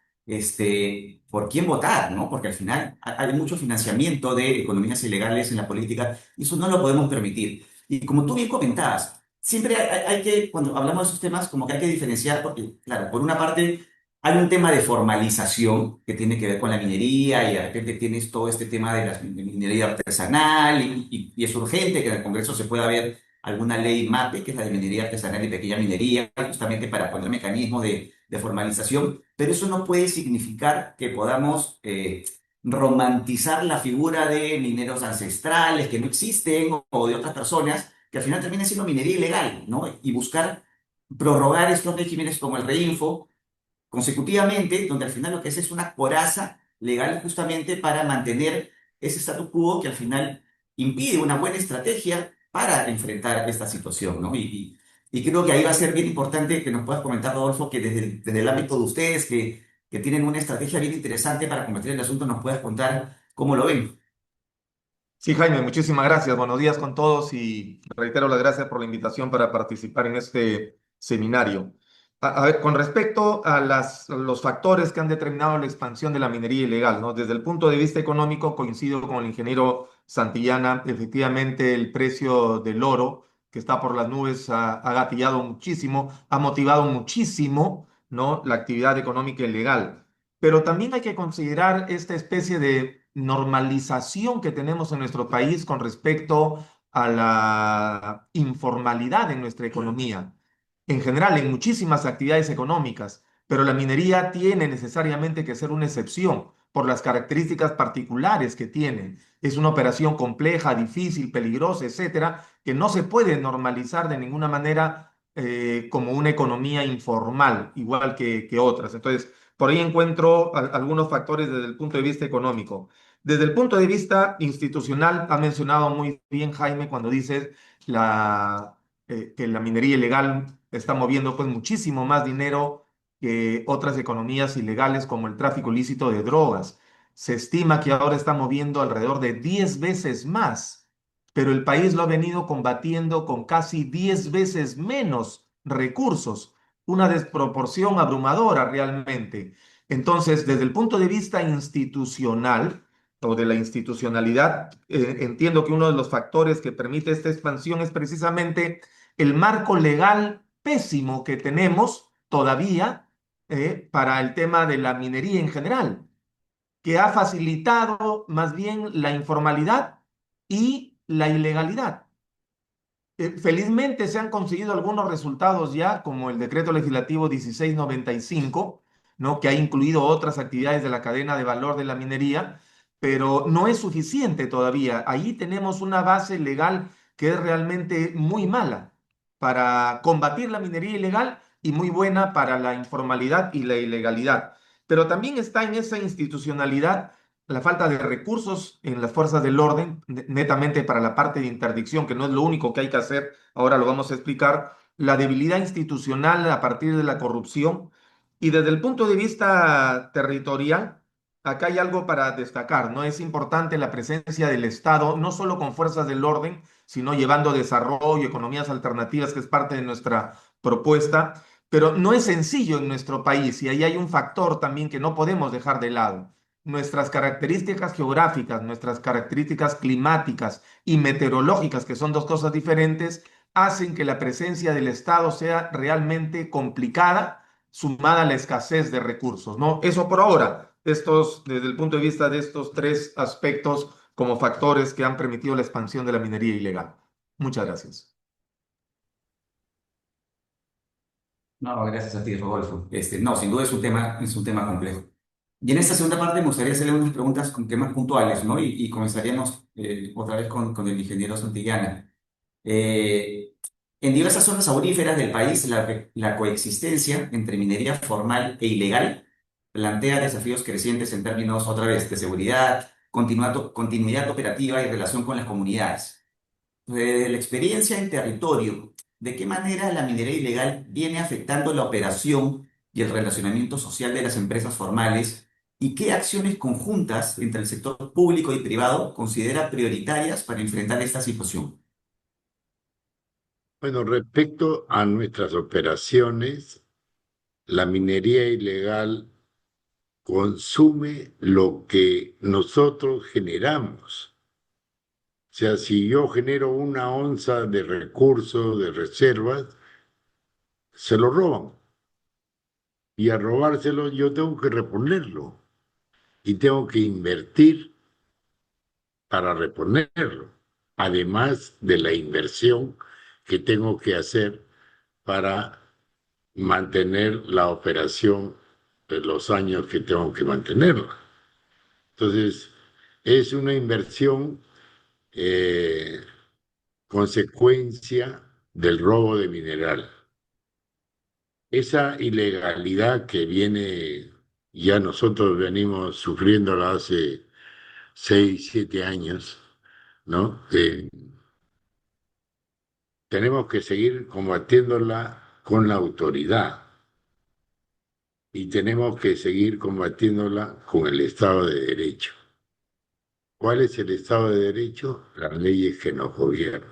por quién votar, ¿no? Porque al final hay mucho financiamiento de economías ilegales en la política y eso no lo podemos permitir. Y como tú bien comentabas, siempre hay que, cuando hablamos de esos temas, como que hay que diferenciar, porque, claro, por una parte hay un tema de formalización que tiene que ver con la minería y de repente tienes todo este tema de la minería artesanal y es urgente que en el Congreso se pueda ver alguna ley MAPE, que es la de minería artesanal y pequeña minería, justamente para poner mecanismos de formalización, pero eso no puede significar que podamos romantizar la figura de mineros ancestrales que no existen o de otras personas que al final termina siendo minería ilegal, ¿no? Y buscar prorrogar estos regímenes como el Reinfo consecutivamente, donde al final lo que es una coraza legal justamente para mantener ese status quo que al final impide una buena estrategia para enfrentar esta situación, ¿no? Y creo que ahí va a ser bien importante que nos puedas comentar, Rodolfo, que desde el ámbito de ustedes, que tienen una estrategia bien interesante para combatir el asunto, nos puedas contar cómo lo ven. Sí, Jaime, muchísimas gracias. Buenos días con todos y reitero las gracias por la invitación para participar en este seminario. A ver, con respecto a los factores que han determinado la expansión de la minería ilegal, ¿no? Desde el punto de vista económico, coincido con el ingeniero Santillana, efectivamente el precio del oro, que está por las nubes, ha gatillado muchísimo, ha motivado muchísimo, ¿no? La actividad económica ilegal. Pero también hay que considerar esta especie de normalización que tenemos en nuestro país con respecto a la informalidad en nuestra economía, en general en muchísimas actividades económicas, pero la minería tiene necesariamente que ser una excepción por las características particulares que tiene. Es una operación compleja, difícil, peligrosa, etcétera, que no se puede normalizar de ninguna manera como una economía informal, igual que otras. Entonces, por ahí encuentro algunos factores desde el punto de vista económico. Desde el punto de vista institucional, ha mencionado muy bien Jaime cuando dice que la minería ilegal está moviendo pues muchísimo más dinero que otras economías ilegales como el tráfico ilícito de drogas. Se estima que ahora está moviendo alrededor de 10 veces más, pero el país lo ha venido combatiendo con casi 10 veces menos recursos, una desproporción abrumadora realmente. Entonces, desde el punto de vista institucional o de la institucionalidad, entiendo que uno de los factores que permite esta expansión es precisamente el marco legal pésimo que tenemos todavía para el tema de la minería en general, que ha facilitado más bien la informalidad y la ilegalidad. Felizmente se han conseguido algunos resultados ya, como el decreto legislativo 1695, ¿no? Que ha incluido otras actividades de la cadena de valor de la minería, pero no es suficiente todavía. Ahí tenemos una base legal que es realmente muy mala para combatir la minería ilegal y muy buena para la informalidad y la ilegalidad. Pero también está en esa institucionalidad la falta de recursos en las fuerzas del orden, netamente para la parte de interdicción, que no es lo único que hay que hacer, ahora lo vamos a explicar, la debilidad institucional a partir de la corrupción. Y desde el punto de vista territorial, acá hay algo para destacar, ¿no? Es importante la presencia del Estado, no solo con fuerzas del orden, sino llevando desarrollo, economías alternativas, que es parte de nuestra propuesta, pero no es sencillo en nuestro país y ahí hay un factor también que no podemos dejar de lado. Nuestras características geográficas, nuestras características climáticas y meteorológicas, que son dos cosas diferentes, hacen que la presencia del Estado sea realmente complicada, sumada a la escasez de recursos, ¿no? Eso por ahora, desde el punto de vista de estos tres aspectos como factores que han permitido la expansión de la minería ilegal. Muchas gracias. No, gracias a ti, Rodolfo. No, sin duda es un tema complejo. Y en esta segunda parte me gustaría hacerle unas preguntas con temas puntuales, ¿no? Y comenzaríamos otra vez con el ingeniero Santillana. Eh, en diversas zonas auríferas del país, la coexistencia entre minería formal e ilegal plantea desafíos crecientes en términos, otra vez, de seguridad, continuidad operativa y relación con las comunidades. De la experiencia en territorio, ¿de qué manera la minería ilegal viene afectando la operación y el relacionamiento social de las empresas formales? ¿Y qué acciones conjuntas entre el sector público y privado considera prioritarias para enfrentar esta situación? Bueno, respecto a nuestras operaciones, la minería ilegal consume lo que nosotros generamos. O sea, si yo genero una onza de recursos, de reservas, se lo roban. Y a robárselo yo tengo que reponerlo y tengo que invertir para reponerlo, además de la inversión que tengo que hacer para mantener la operación de los años que tengo que mantenerla. Entonces, es una inversión eh, consecuencia del robo de mineral. Esa ilegalidad que viene, ya nosotros venimos sufriéndola hace 6, 7 años, ¿no? Tenemos que seguir combatiéndola con la autoridad y tenemos que seguir combatiéndola con el Estado de Derecho. ¿Cuál es el Estado de Derecho? Las leyes que nos gobiernan.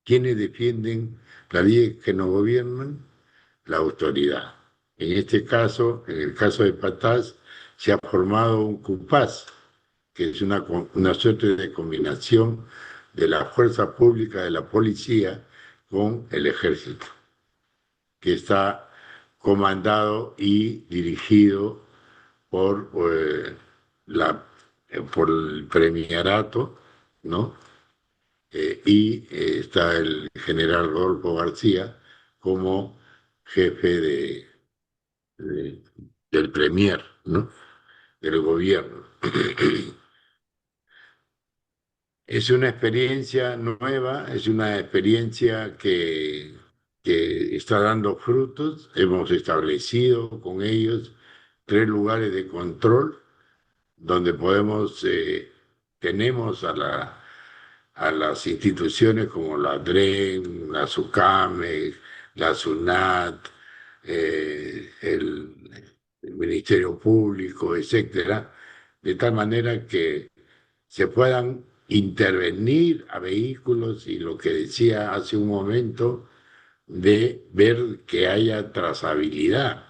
¿Quiénes defienden las leyes que nos gobiernan? La autoridad. En este caso, en el caso de Patás, se ha formado un CUPAS, que es una suerte de combinación de la fuerza pública de la policía con el ejército, que está comandado y dirigido por, por el premierato, ¿no? Está el general Rodolfo García como jefe de- del premier, ¿no? Del gobierno. Es una experiencia nueva, es una experiencia que está dando frutos. Hemos establecido con ellos 3 lugares de control donde tenemos a las instituciones como la DREN, la SUCAME, la SUNAT, el Ministerio Público, etcétera, de tal manera que se puedan intervenir a vehículos y lo que decía hace un momento, de ver que haya trazabilidad,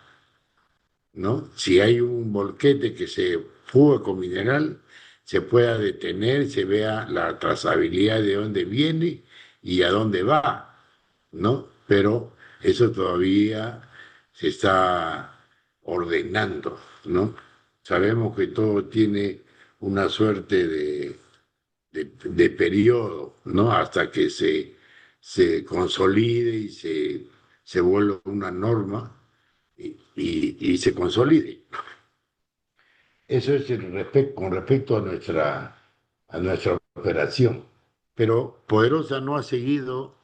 ¿no? Si hay un volquete que se fuga con mineral, se pueda detener, se vea la trazabilidad de dónde viene y a dónde va, ¿no? Pero eso todavía se está ordenando, ¿no? Sabemos que todo tiene una suerte de periodo, ¿no? Hasta que se consolide y se vuelva una norma y se consolide. Eso es con respecto a nuestra operación. Pero Poderosa no ha seguido,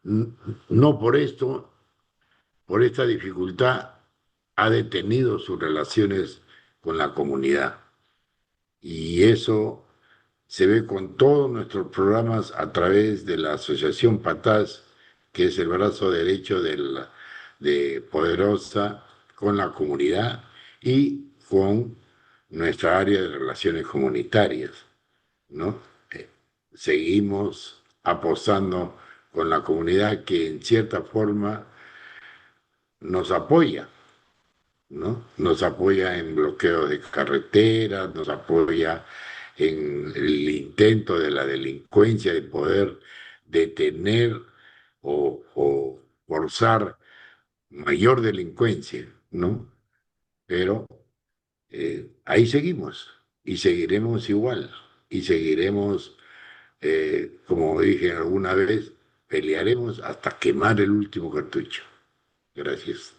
no por esto, por esta dificultad, ha detenido sus relaciones con la comunidad. Y eso se ve con todos nuestros programas a través de la Asociación Patás, que es el brazo derecho de Poderosa con la comunidad y con nuestra área de relaciones comunitarias, ¿no? Seguimos apostando con la comunidad que en cierta forma nos apoya, ¿no? Nos apoya en bloqueo de carreteras, nos apoya en el intento de la delincuencia de poder detener o forzar mayor delincuencia, ¿no? Pero ahí seguimos y seguiremos igual y seguiremos, como dije alguna vez, pelearemos hasta quemar el último cartucho. Gracias.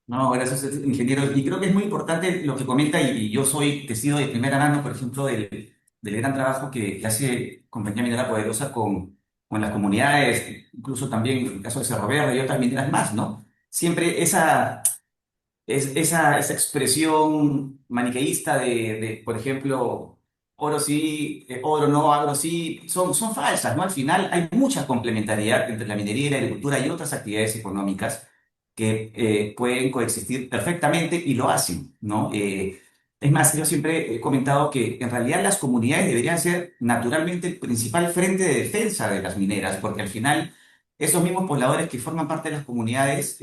No, gracias, ingeniero. Y creo que es muy importante lo que comenta, y yo soy testigo de primera mano, por ejemplo, del gran trabajo que hace Compañía Minera Poderosa con las comunidades, incluso también en el caso de Cerro Verde y otras mineras más, ¿no? Siempre esa expresión maniqueísta por ejemplo, oro sí, oro no, agro sí, son falsas, ¿no? Al final hay mucha complementariedad entre la minería y la agricultura y otras actividades económicas que pueden coexistir perfectamente y lo hacen, ¿no? Es más, yo siempre he comentado que en realidad las comunidades deberían ser naturalmente el principal frente de defensa de las mineras, porque al final esos mismos pobladores que forman parte de las comunidades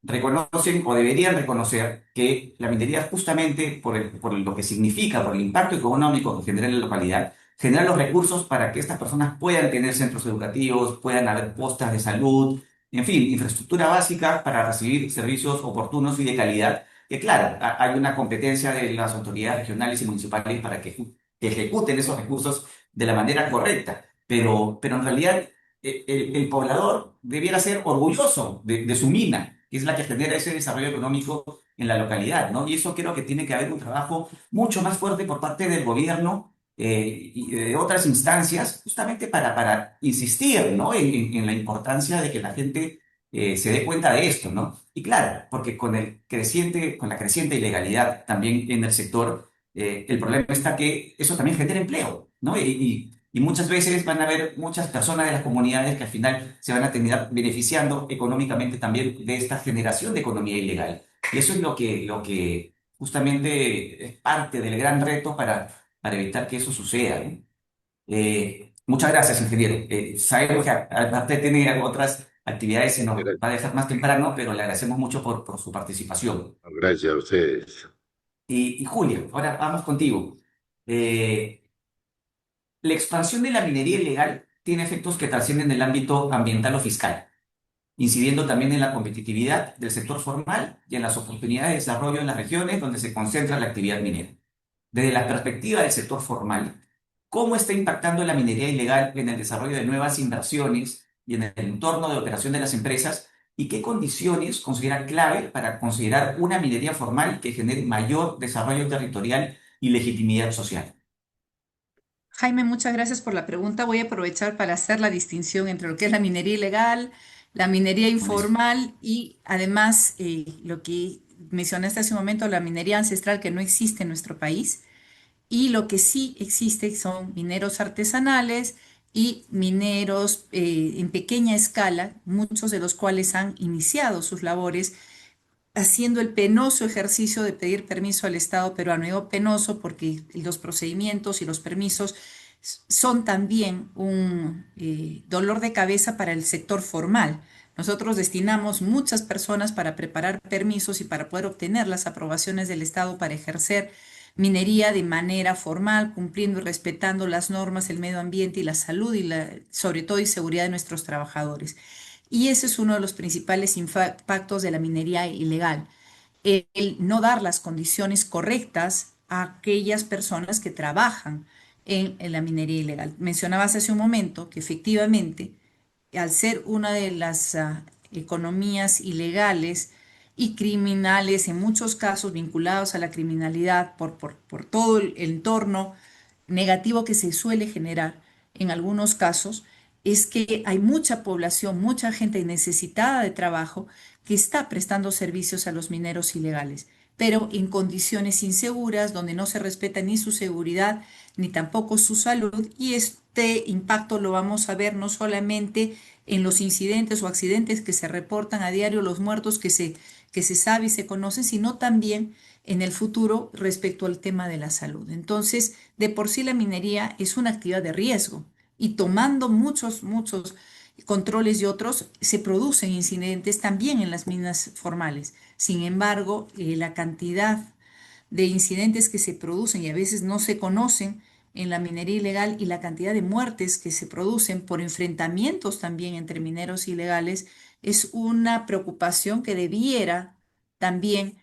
reconocen o deberían reconocer que la minería justamente por lo que significa, por el impacto económico que genera en la localidad, genera los recursos para que estas personas puedan tener centros educativos, puedan haber postas de salud, en fin, infraestructura básica para recibir servicios oportunos y de calidad. Que claro, hay una competencia de las autoridades regionales y municipales para que ejecuten esos recursos de la manera correcta, pero en realidad el poblador debiera ser orgulloso de su mina, que es la que genera ese desarrollo económico en la localidad, ¿no? Y eso creo que tiene que haber un trabajo mucho más fuerte por parte del gobierno y de otras instancias, justamente para insistir, ¿no? En la importancia de que la gente se dé cuenta de esto, ¿no? Y claro, porque con la creciente ilegalidad también en el sector, el problema está que eso también genera empleo, ¿no? Y muchas veces van a haber muchas personas de las comunidades que al final se van a terminar beneficiando económicamente también de esta generación de economía ilegal. Y eso es lo que justamente es parte del gran reto para evitar que eso suceda, ¿no? Muchas gracias, ingeniero. Sabemos que aparte tiene otras actividades, se nos va a dejar más temprano, pero le agradecemos mucho por su participación. Gracias a ustedes. Y Julia, ahora vamos contigo. Eh, la expansión de la minería ilegal tiene efectos que trascienden el ámbito ambiental o fiscal, incidiendo también en la competitividad del sector formal y en las oportunidades de desarrollo en las regiones donde se concentra la actividad minera. Desde la perspectiva del sector formal, ¿cómo está impactando la minería ilegal en el desarrollo de nuevas inversiones y en el entorno de operación de las empresas? ¿Y qué condiciones considera clave para considerar una minería formal que genere mayor desarrollo territorial y legitimidad social? Jaime, muchas gracias por la pregunta. Voy a aprovechar para hacer la distinción entre lo que es la minería ilegal, la minería Buenísimo. informal y además lo que mencionaste hace un momento, la minería ancestral que no existe en nuestro país. Y lo que sí existe son mineros artesanales y mineros en pequeña escala, muchos de los cuales han iniciado sus labores haciendo el penoso ejercicio de pedir permiso al Estado peruano. Digo penoso porque los procedimientos y los permisos son también un dolor de cabeza para el sector formal. Nosotros destinamos muchas personas para preparar permisos y para poder obtener las aprobaciones del Estado para ejercer minería de manera formal, cumpliendo y respetando las normas, el medio ambiente y la salud y sobre todo y seguridad de nuestros trabajadores. Y ese es uno de los principales impactos de la minería ilegal, el no dar las condiciones correctas a aquellas personas que trabajan en la minería ilegal. Mencionabas hace un momento que efectivamente, al ser una de las economías ilegales y criminales, en muchos casos vinculados a la criminalidad por todo el entorno negativo que se suele generar en algunos casos, es que hay mucha población, mucha gente necesitada de trabajo que está prestando servicios a los mineros ilegales, pero en condiciones inseguras, donde no se respeta ni su seguridad ni tampoco su salud, y este impacto lo vamos a ver no solamente en los incidentes o accidentes que se reportan a diario, los muertos que se sabe y se conoce, sino también en el futuro respecto al tema de la salud. Entonces, de por sí la minería es una actividad de riesgo y tomando muchos controles y otros, se producen incidentes también en las minas formales. Sin embargo, la cantidad de incidentes que se producen y a veces no se conocen en la minería ilegal y la cantidad de muertes que se producen por enfrentamientos también entre mineros ilegales es una preocupación que debiera también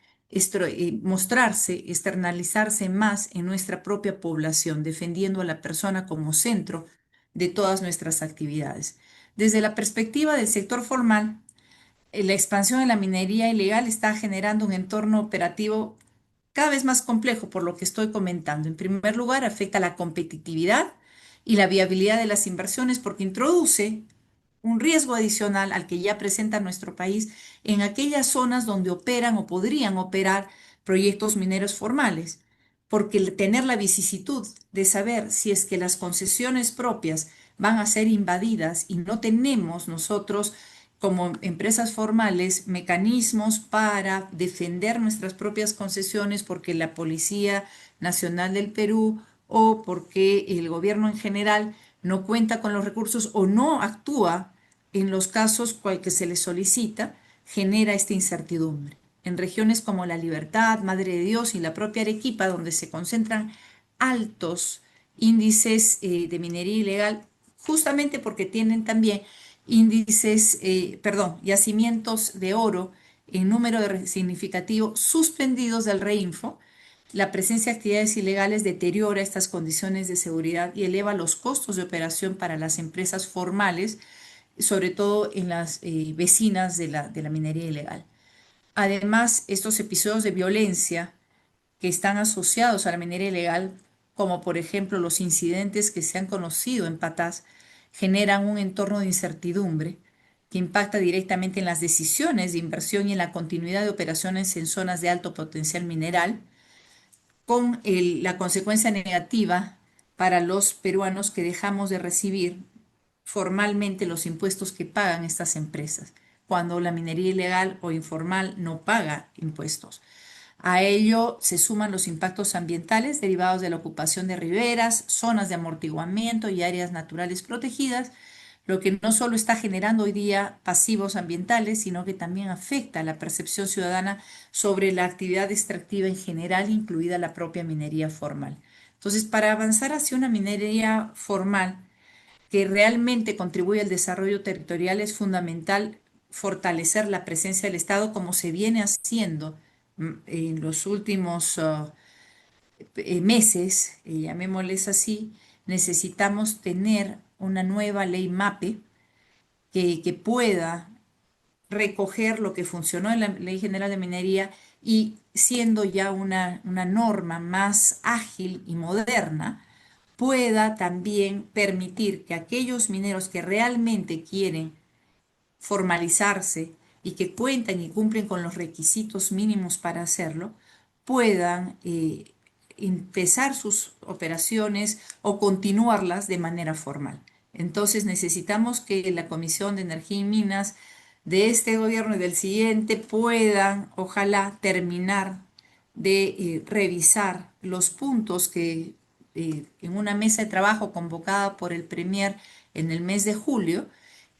mostrarse, externalizarse más en nuestra propia población, defendiendo a la persona como centro de todas nuestras actividades. Desde la perspectiva del sector formal, la expansión de la minería ilegal está generando un entorno operativo cada vez más complejo por lo que estoy comentando. En primer lugar, afecta la competitividad y la viabilidad de las inversiones porque introduce un riesgo adicional al que ya presenta nuestro país en aquellas zonas donde operan o podrían operar proyectos mineros formales, porque tener la vicisitud de saber si es que las concesiones propias van a ser invadidas y no tenemos nosotros como empresas formales mecanismos para defender nuestras propias concesiones porque la Policía Nacional del Perú o porque el gobierno en general no cuenta con los recursos o no actúa en los casos que se le solicita, genera esta incertidumbre. En regiones como La Libertad, Madre de Dios y la propia Arequipa, donde se concentran altos índices de minería ilegal, justamente porque tienen también yacimientos de oro en número significativo suspendidos del Reinfo, la presencia de actividades ilegales deteriora estas condiciones de seguridad y eleva los costos de operación para las empresas formales, sobre todo en las vecinas de la minería ilegal. Además, estos episodios de violencia que están asociados a la minería ilegal, como por ejemplo los incidentes que se han conocido en Patás, generan un entorno de incertidumbre que impacta directamente en las decisiones de inversión y en la continuidad de operaciones en zonas de alto potencial mineral, con la consecuencia negativa para los peruanos que dejamos de recibir formalmente los impuestos que pagan estas empresas, cuando la minería ilegal o informal no paga impuestos. A ello se suman los impactos ambientales derivados de la ocupación de riberas, zonas de amortiguamiento y áreas naturales protegidas, lo que no solo está generando hoy día pasivos ambientales, sino que también afecta la percepción ciudadana sobre la actividad extractiva en general, incluida la propia minería formal. Entonces, para avanzar hacia una minería formal que realmente contribuye al desarrollo territorial, es fundamental fortalecer la presencia del Estado como se viene haciendo en los últimos meses, llamémosles así. Necesitamos tener una nueva ley MAPE que pueda recoger lo que funcionó en la Ley General de Minería y siendo ya una norma más ágil y moderna, pueda también permitir que aquellos mineros que realmente quieren formalizarse y que cuentan y cumplen con los requisitos mínimos para hacerlo, puedan empezar sus operaciones o continuarlas de manera formal. Entonces necesitamos que la Comisión de Energía y Minas de este gobierno y del siguiente puedan, ojalá, terminar de revisar los puntos que en una mesa de trabajo convocada por el Premier en el mes de julio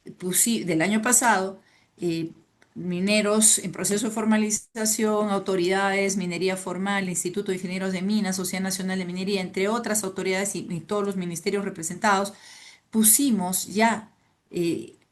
del año pasado, eh, mineros en proceso de formalización, autoridades, minería formal, Instituto de Ingenieros de Minas, Sociedad Nacional de Minería, entre otras autoridades y todos los ministerios representados, pusimos ya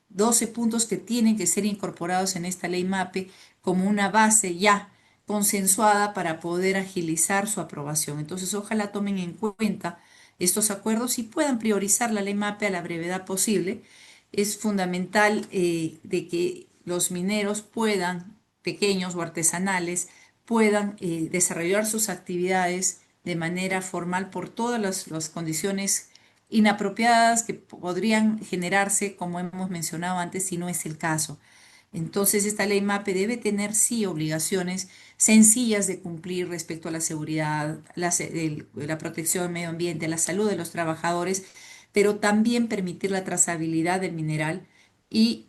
12 puntos que tienen que ser incorporados en esta ley MAPE como una base ya consensuada para poder agilizar su aprobación. Entonces, ojalá tomen en cuenta estos acuerdos y puedan priorizar la ley MAPE a la brevedad posible. Es fundamental de que los mineros puedan, pequeños o artesanales, puedan desarrollar sus actividades de manera formal por todas las condiciones inapropiadas que podrían generarse, como hemos mencionado antes, si no es el caso. Entonces, esta ley MAPE debe tener, sí, obligaciones sencillas de cumplir respecto a la seguridad, la protección del medio ambiente, la salud de los trabajadores, pero también permitir la trazabilidad del mineral y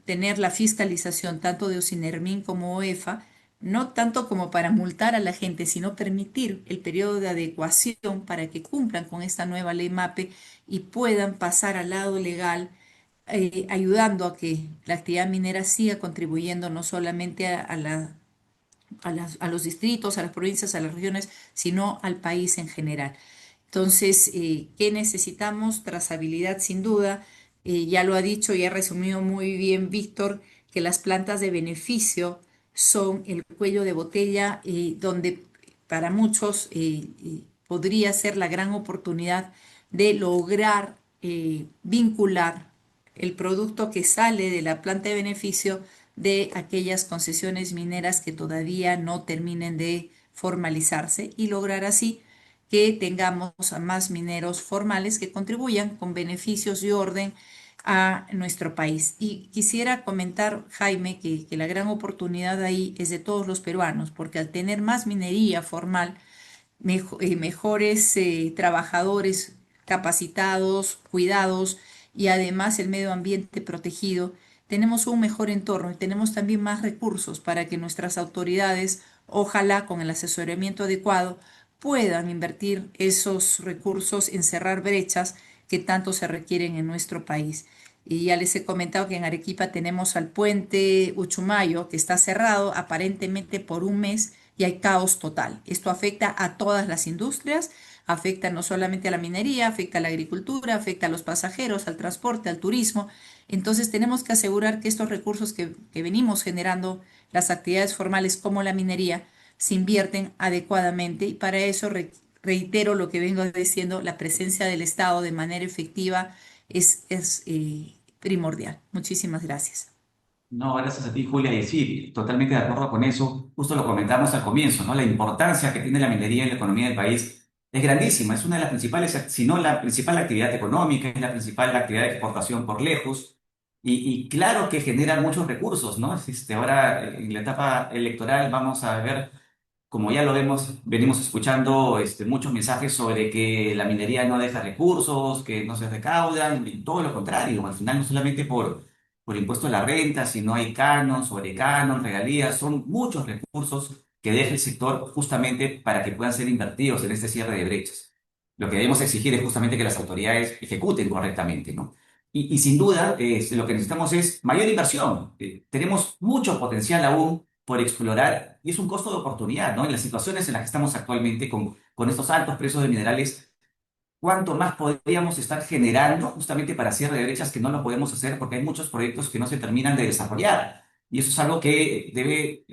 tener la fiscalización tanto de Ocinermin como OEFA, no tanto como para multar a la gente, sino permitir el periodo de adecuación para que cumplan con esta nueva ley MAPE y puedan pasar al lado legal, ayudando a que la actividad minera siga contribuyendo no solamente a los distritos, a las provincias, a las regiones, sino al país en general. Entonces, ¿qué necesitamos? Trazabilidad sin duda. Ya lo ha dicho y ha resumido muy bien Víctor, que las plantas de beneficio son el cuello de botella donde para muchos podría ser la gran oportunidad de lograr vincular el producto que sale de la planta de beneficio de aquellas concesiones mineras que todavía no terminen de formalizarse y lograr así que tengamos a más mineros formales que contribuyan con beneficios y orden a nuestro país. Y quisiera comentar, Jaime, que la gran oportunidad ahí es de todos los peruanos, porque al tener más minería formal, mejores trabajadores capacitados, cuidados y además el medio ambiente protegido, tenemos un mejor entorno y tenemos también más recursos para que nuestras autoridades, ojalá con el asesoramiento adecuado, puedan invertir esos recursos en cerrar brechas que tanto se requieren en nuestro país. Y ya les he comentado que en Arequipa tenemos al puente Uchumayo, que está cerrado aparentemente por un mes y hay caos total. Esto afecta a todas las industrias, afecta no solamente a la minería, afecta a la agricultura, afecta a los pasajeros, al transporte, al turismo. Entonces tenemos que asegurar que estos recursos que venimos generando, las actividades formales como la minería, se invierten adecuadamente y para eso reitero lo que vengo diciendo, la presencia del Estado de manera efectiva es primordial. Muchísimas gracias. No, gracias a ti, Julia. Y sí, totalmente de acuerdo con eso. Justo lo comentamos al comienzo, ¿no? La importancia que tiene la minería en la economía del país es grandísima. Es una de las principales, si no la principal actividad económica, es la principal actividad de exportación por lejos. Y claro que genera muchos recursos, ¿no? Ahora en la etapa electoral vamos a ver, como ya lo vemos, venimos escuchando muchos mensajes sobre que la minería no deja recursos, que no se recaudan, y todo lo contrario. Al final no solamente por impuesto a la renta, sino hay canon, sobrecanon, regalías, son muchos recursos que deja el sector justamente para que puedan ser invertidos en este cierre de brechas. Lo que debemos exigir es justamente que las autoridades ejecuten correctamente, ¿no? Y sin duda, lo que necesitamos es mayor inversión. Tenemos mucho potencial aún por explorar y es un costo de oportunidad, ¿no? En las situaciones en las que estamos actualmente con estos altos precios de minerales, ¿cuánto más podríamos estar generando justamente para cierre de brechas que no lo podemos hacer porque hay muchos proyectos que no se terminan de desarrollar? Y eso es algo que debe,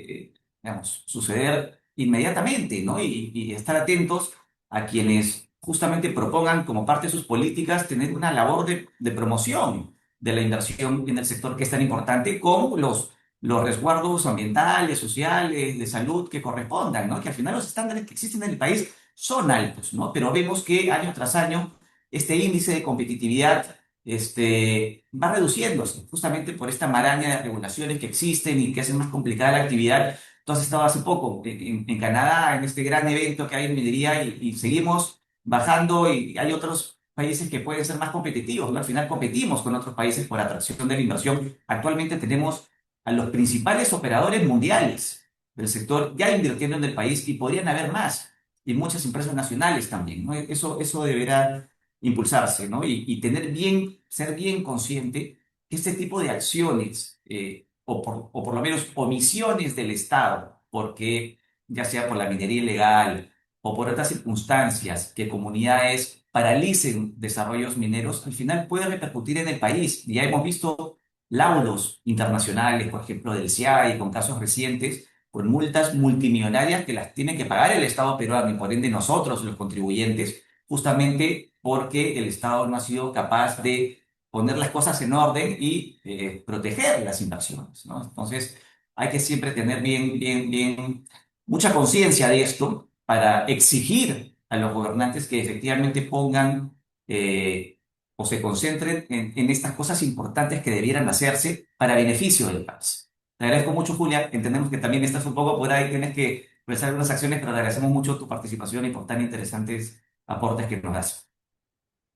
digamos, suceder inmediatamente, ¿no? Y estar atentos a quienes justamente propongan como parte de sus políticas tener una labor de promoción de la inversión en el sector que es tan importante como los resguardos ambientales, sociales, de salud que correspondan, ¿no? Que al final los estándares que existen en el país son altos, ¿no? Pero vemos que año tras año este índice de competitividad va reduciéndose, justamente por esta maraña de regulaciones que existen y que hacen más complicada la actividad. Tú has estado hace poco en Canadá, en este gran evento que hay en minería y seguimos bajando y hay otros países que pueden ser más competitivos, ¿no? Al final competimos con otros países por atracción de la inversión. Actualmente tenemos a los principales operadores mundiales del sector ya invirtiendo en el país y podrían haber más, y muchas empresas nacionales también, ¿no? Eso deberá impulsarse, ¿no? Y tener bien, ser bien consciente que este tipo de acciones, o por lo menos omisiones del Estado, porque ya sea por la minería ilegal o por otras circunstancias que comunidades paralicen desarrollos mineros, al final puede repercutir en el país. Ya hemos visto laudos internacionales, por ejemplo, del CIAI, con casos recientes, con multas multimillonarias que las tiene que pagar el Estado peruano y por ende nosotros, los contribuyentes, justamente porque el Estado no ha sido capaz de poner las cosas en orden y proteger las inversiones, ¿no? Entonces, hay que siempre tener mucha conciencia de esto para exigir a los gobernantes que efectivamente pongan o se concentren en estas cosas importantes que debieran hacerse para beneficio del país. Te agradezco mucho, Julia. Entendemos que también estás un poco por ahí, tienes que realizar algunas acciones, pero te agradecemos mucho tu participación y por tan interesantes aportes que nos das.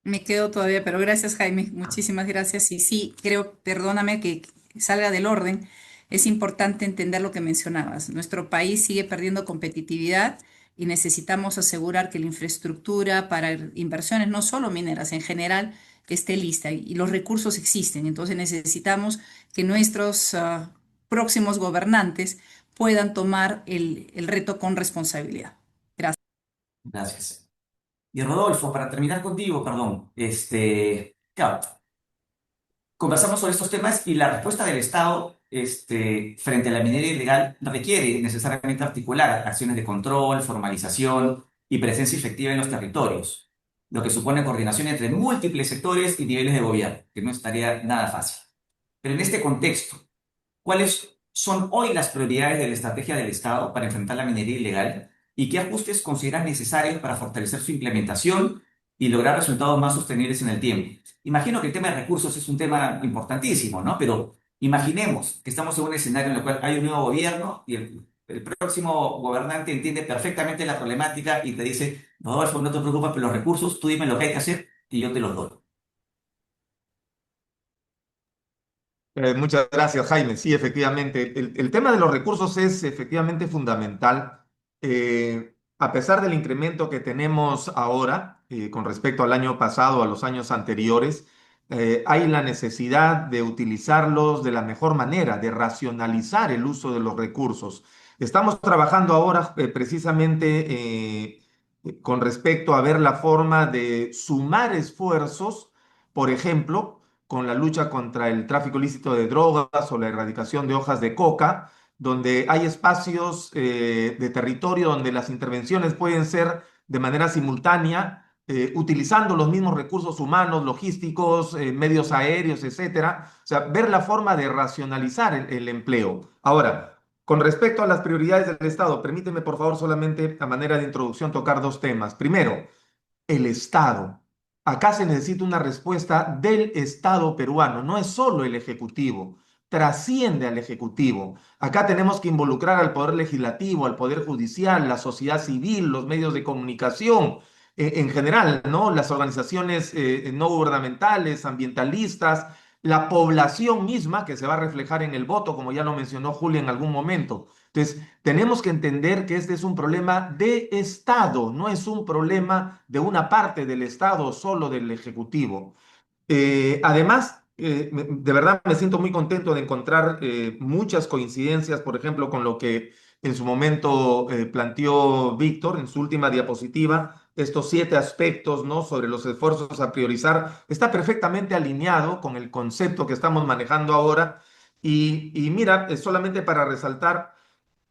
Me quedo todavía, pero gracias, Jaime, muchísimas gracias. Y sí, creo, perdóname que salga del orden, es importante entender lo que mencionabas. Nuestro país sigue perdiendo competitividad y necesitamos asegurar que la infraestructura para inversiones, no solo mineras, en general, esté lista y los recursos existen. Entonces necesitamos que nuestros próximos gobernantes puedan tomar el reto con responsabilidad. Gracias. Gracias. Y Rodolfo, para terminar contigo, perdón, claro, conversamos sobre estos temas y la respuesta del Estado, frente a la minería ilegal requiere necesariamente articular acciones de control, formalización y presencia efectiva en los territorios, lo que supone coordinación entre múltiples sectores y niveles de gobierno, que no estaría nada fácil. Pero en este contexto, ¿cuáles son hoy las prioridades de la estrategia del Estado para enfrentar la minería ilegal y qué ajustes consideran necesarios para fortalecer su implementación y lograr resultados más sostenibles en el tiempo? Imagino que el tema de recursos es un tema importantísimo, ¿no? Pero imaginemos que estamos en un escenario en el cual hay un nuevo gobierno y el próximo gobernante entiende perfectamente la problemática y te dice: Rodolfo, no te preocupes por los recursos, tú dime lo que hay que hacer y yo te los doy. Muchas gracias, Jaime. Sí, efectivamente, el tema de los recursos es efectivamente fundamental. A pesar del incremento que tenemos ahora con respecto al año pasado, a los años anteriores, hay la necesidad de utilizarlos de la mejor manera, de racionalizar el uso de los recursos. Estamos trabajando ahora con respecto a ver la forma de sumar esfuerzos, por ejemplo, con la lucha contra el tráfico ilícito de drogas o la erradicación de hojas de coca, donde hay espacios de territorio donde las intervenciones pueden ser de manera simultánea, utilizando los mismos recursos humanos, logísticos, medios aéreos, etcétera. O sea, ver la forma de racionalizar el empleo. Ahora, con respecto a las prioridades del Estado, permíteme por favor solamente a manera de introducción tocar dos temas. Primero, el Estado. Acá se necesita una respuesta del Estado peruano, no es solo el Ejecutivo, trasciende al Ejecutivo. Acá tenemos que involucrar al Poder Legislativo, al Poder Judicial, la sociedad civil, los medios de comunicación, en general, ¿no? Las organizaciones no gubernamentales, ambientalistas, la población misma que se va a reflejar en el voto, como ya lo mencionó Julia en algún momento. Entonces, tenemos que entender que este es un problema de Estado, no es un problema de una parte del Estado, solo del Ejecutivo. Además, de verdad me siento muy contento de encontrar muchas coincidencias, por ejemplo, con lo que en su momento planteó Víctor en su última diapositiva, estos 7 aspectos, ¿no? Sobre los esfuerzos a priorizar, está perfectamente alineado con el concepto que estamos manejando ahora. Y mira, solamente para resaltar,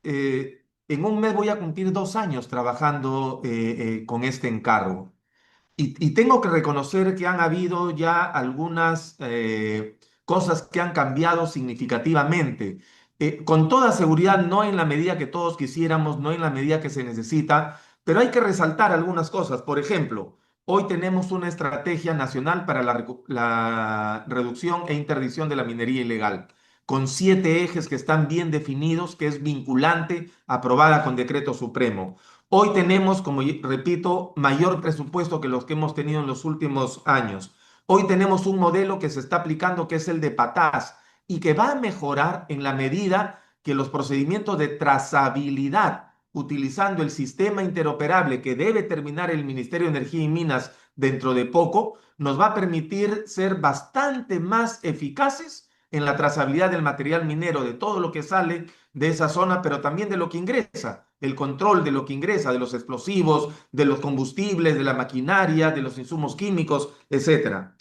en un mes voy a cumplir 2 años trabajando con este encargo. Y tengo que reconocer que han habido ya algunas cosas que han cambiado significativamente. Con toda seguridad, no en la medida que todos quisiéramos, no en la medida que se necesita, pero hay que resaltar algunas cosas. Por ejemplo, hoy tenemos una estrategia nacional para la reducción e interdicción de la minería ilegal, con 7 ejes que están bien definidos, que es vinculante, aprobada con decreto supremo. Hoy tenemos, como repito, mayor presupuesto que los que hemos tenido en los últimos años. Hoy tenemos un modelo que se está aplicando que es el de PATAS y que va a mejorar en la medida que los procedimientos de trazabilidad, utilizando el sistema interoperable que debe terminar el Ministerio de Energía y Minas dentro de poco, nos va a permitir ser bastante más eficaces en la trazabilidad del material minero, de todo lo que sale de esa zona, pero también de lo que ingresa, el control de lo que ingresa, de los explosivos, de los combustibles, de la maquinaria, de los insumos químicos, etcétera.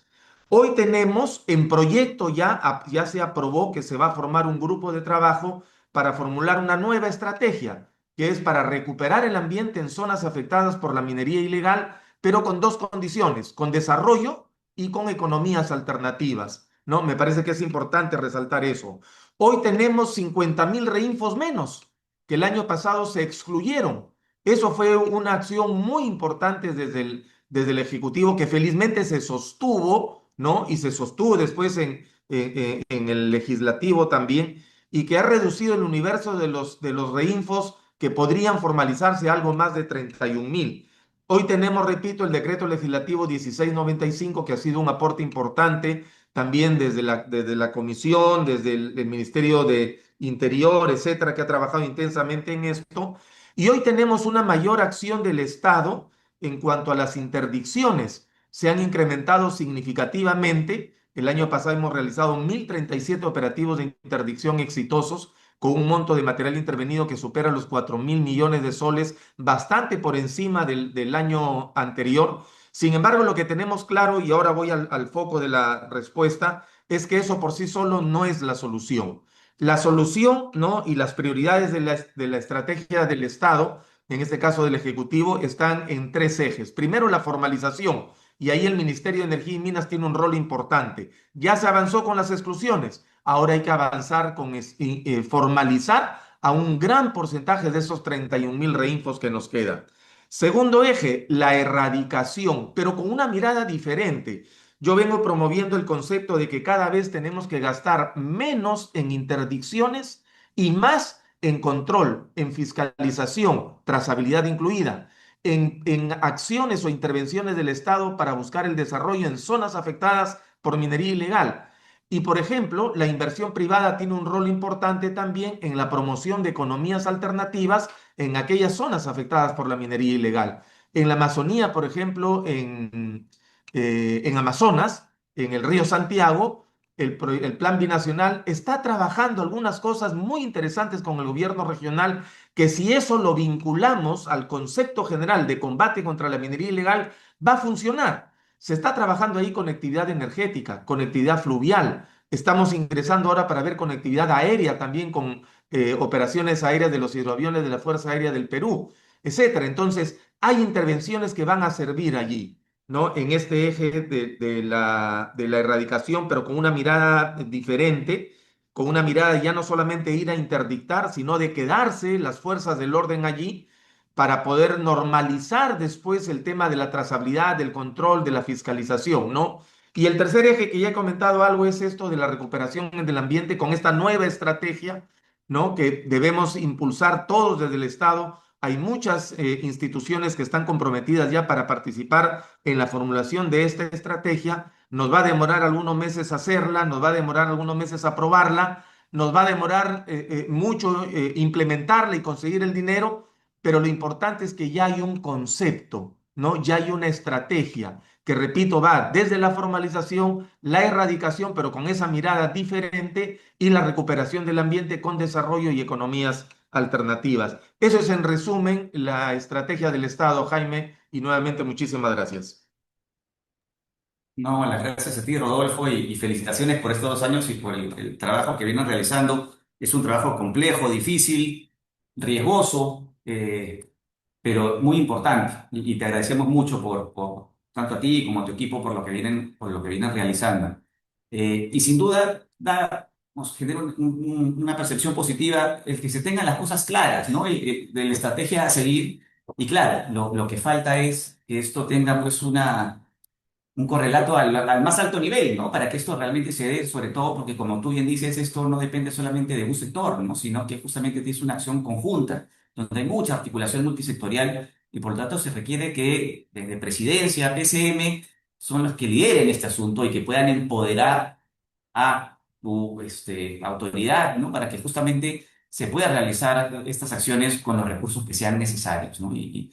Hoy tenemos en proyecto ya se aprobó que se va a formar un grupo de trabajo para formular una nueva estrategia, que es para recuperar el ambiente en zonas afectadas por la minería ilegal, pero con dos condiciones, con desarrollo y con economías alternativas, ¿no? Me parece que es importante resaltar eso. Hoy tenemos 50.000 reinfos menos, que el año pasado se excluyeron. Eso fue una acción muy importante desde el Ejecutivo que felizmente se sostuvo, ¿no? Y se sostuvo después en el Legislativo también, y que ha reducido el universo de los reinfos que podrían formalizarse a algo más de 31.000. Hoy tenemos, repito, el decreto legislativo 1695, que ha sido un aporte importante también desde la Comisión, desde el Ministerio de Interior, etcétera, que ha trabajado intensamente en esto. Y hoy tenemos una mayor acción del Estado en cuanto a las interdicciones. Se han incrementado significativamente. El año pasado hemos realizado 1.037 operativos de interdicción exitosos con un monto de material intervenido que supera los 4.000 millones de soles, bastante por encima del año anterior. Sin embargo, lo que tenemos claro, y ahora voy al foco de la respuesta, es que eso por sí solo no es la solución. La solución, ¿no? Y las prioridades de la estrategia del Estado, en este caso del Ejecutivo, están en tres ejes. Primero, la formalización, y ahí el Ministerio de Energía y Minas tiene un rol importante. Ya se avanzó con las exclusiones, ahora hay que avanzar con formalizar a un gran porcentaje de esos 31.000 reinfos que nos quedan. Segundo eje, la erradicación, pero con una mirada diferente. Yo vengo promoviendo el concepto de que cada vez tenemos que gastar menos en interdicciones y más en control, en fiscalización, trazabilidad incluida, en acciones o intervenciones del Estado para buscar el desarrollo en zonas afectadas por minería ilegal. Y, por ejemplo, la inversión privada tiene un rol importante también en la promoción de economías alternativas en aquellas zonas afectadas por la minería ilegal. En la Amazonía, por ejemplo, en Amazonas, en el río Santiago, el Plan Binacional está trabajando algunas cosas muy interesantes con el gobierno regional, que si eso lo vinculamos al concepto general de combate contra la minería ilegal, va a funcionar. Se está trabajando ahí conectividad energética, conectividad fluvial. Estamos ingresando ahora para ver conectividad aérea también con operaciones aéreas de los hidroaviones de la Fuerza Aérea del Perú, etcétera. Entonces, hay intervenciones que van a servir allí, ¿no? En este eje de la erradicación, pero con una mirada diferente, con una mirada ya no solamente ir a interdictar, sino de quedarse las fuerzas del orden allí para poder normalizar después el tema de la trazabilidad, del control, de la fiscalización, ¿no? Y el tercer eje que ya he comentado algo es esto de la recuperación del ambiente con esta nueva estrategia, ¿no? Que debemos impulsar todos desde el Estado. Hay muchas instituciones que están comprometidas ya para participar en la formulación de esta estrategia. Nos va a demorar algunos meses hacerla, nos va a demorar algunos meses aprobarla, nos va a demorar mucho implementarla y conseguir el dinero, pero lo importante es que ya hay un concepto, ¿no? Ya hay una estrategia que, repito, va desde la formalización, la erradicación, pero con esa mirada diferente, y la recuperación del ambiente con desarrollo y economías alternativas. Eso es en resumen la estrategia del Estado, Jaime, y nuevamente muchísimas gracias. No, las gracias a ti, Rodolfo, y felicitaciones por estos 2 años y por el trabajo que vienes realizando. Es un trabajo complejo, difícil, riesgoso, pero muy importante. Y te agradecemos mucho por tanto a ti como a tu equipo por lo que vienen realizando. Y sin duda nos genera una percepción positiva el que se tengan las cosas claras, ¿no? De la estrategia a seguir. Y claro, lo que falta es que esto tenga pues un correlato al más alto nivel, ¿no? Para que esto realmente se dé, sobre todo porque, como tú bien dices, esto no depende solamente de un sector, ¿no? Sino que justamente es una acción conjunta donde hay mucha articulación multisectorial y por lo tanto se requiere que desde Presidencia, PCM, son los que lideren este asunto y que puedan empoderar a tu autoridad, ¿no? Para que justamente se puedan realizar estas acciones con los recursos que sean necesarios, ¿no? Y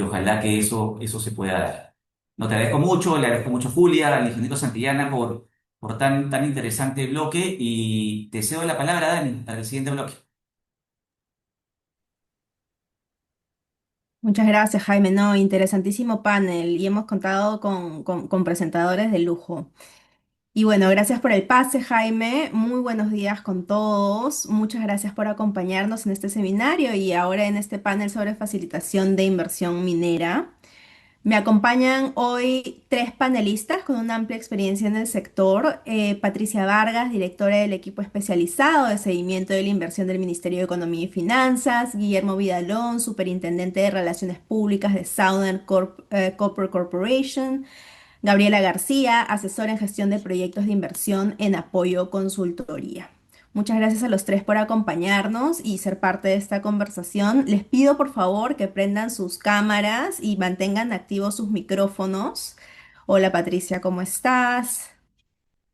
ojalá que eso se pueda dar. No, te agradezco mucho, le agradezco mucho a Julia, al ingeniero Santillana por tan interesante bloque y te cedo la palabra, Dani, para el siguiente bloque. Muchas gracias, Jaime. No, interesantísimo panel y hemos contado con presentadores de lujo. Y bueno, gracias por el pase, Jaime. Muy buenos días con todos. Muchas gracias por acompañarnos en este seminario y ahora en este panel sobre facilitación de inversión minera. Me acompañan hoy tres panelistas con una amplia experiencia en el sector. Patricia Vargas, directora del equipo especializado de seguimiento de la inversión del Ministerio de Economía y Finanzas. Guillermo Vidalón, superintendente de Relaciones Públicas de Southern Copper Corporation. Gabriela García, asesora en gestión de proyectos de inversión en Apoyo Consultoría. Muchas gracias a los tres por acompañarnos y ser parte de esta conversación. Les pido por favor que prendan sus cámaras y mantengan activos sus micrófonos. Hola Patricia, ¿cómo estás?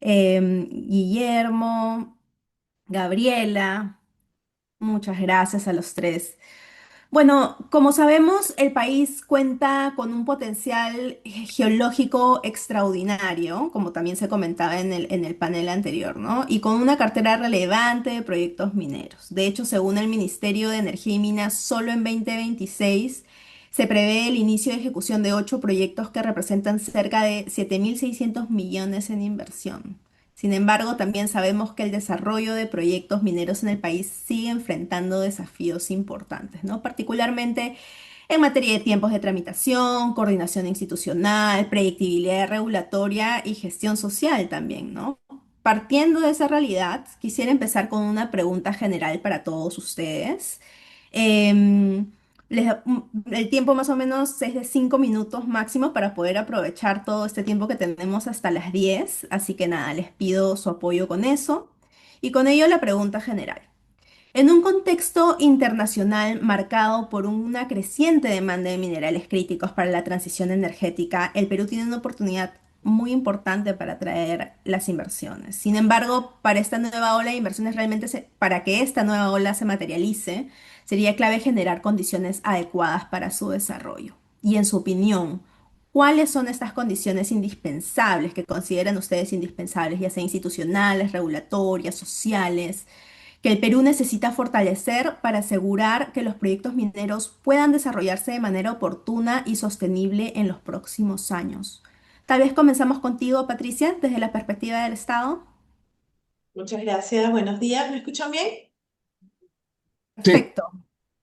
Guillermo, Gabriela, muchas gracias a los tres. Bueno, como sabemos, el país cuenta con un potencial geológico extraordinario, como también se comentaba en el panel anterior, ¿no? Y con una cartera relevante de proyectos mineros. De hecho, según el Ministerio de Energía y Minas, solo en 2026 se prevé el inicio de ejecución de 8 proyectos que representan cerca de 7.600 millones en inversión. Sin embargo, también sabemos que el desarrollo de proyectos mineros en el país sigue enfrentando desafíos importantes, ¿no? Particularmente en materia de tiempos de tramitación, coordinación institucional, predictibilidad regulatoria y gestión social también, ¿no? Partiendo de esa realidad, quisiera empezar con una pregunta general para todos ustedes. Em, el tiempo más o menos es de 5 minutos máximo para poder aprovechar todo este tiempo que tenemos hasta las 10. Así que nada, les pido su apoyo con eso. Y con ello la pregunta general. En un contexto internacional marcado por una creciente demanda de minerales críticos para la transición energética, el Perú tiene una oportunidad muy importante para atraer las inversiones. Sin embargo, para esta nueva ola de inversiones para que esta nueva ola se materialice, sería clave generar condiciones adecuadas para su desarrollo. Y en su opinión, ¿cuáles son estas condiciones indispensables que consideran ustedes indispensables, ya sea institucionales, regulatorias, sociales, que el Perú necesita fortalecer para asegurar que los proyectos mineros puedan desarrollarse de manera oportuna y sostenible en los próximos años? Tal vez comenzamos contigo, Patricia, desde la perspectiva del Estado. Muchas gracias, buenos días. ¿Me escuchan bien? Sí. Perfecto.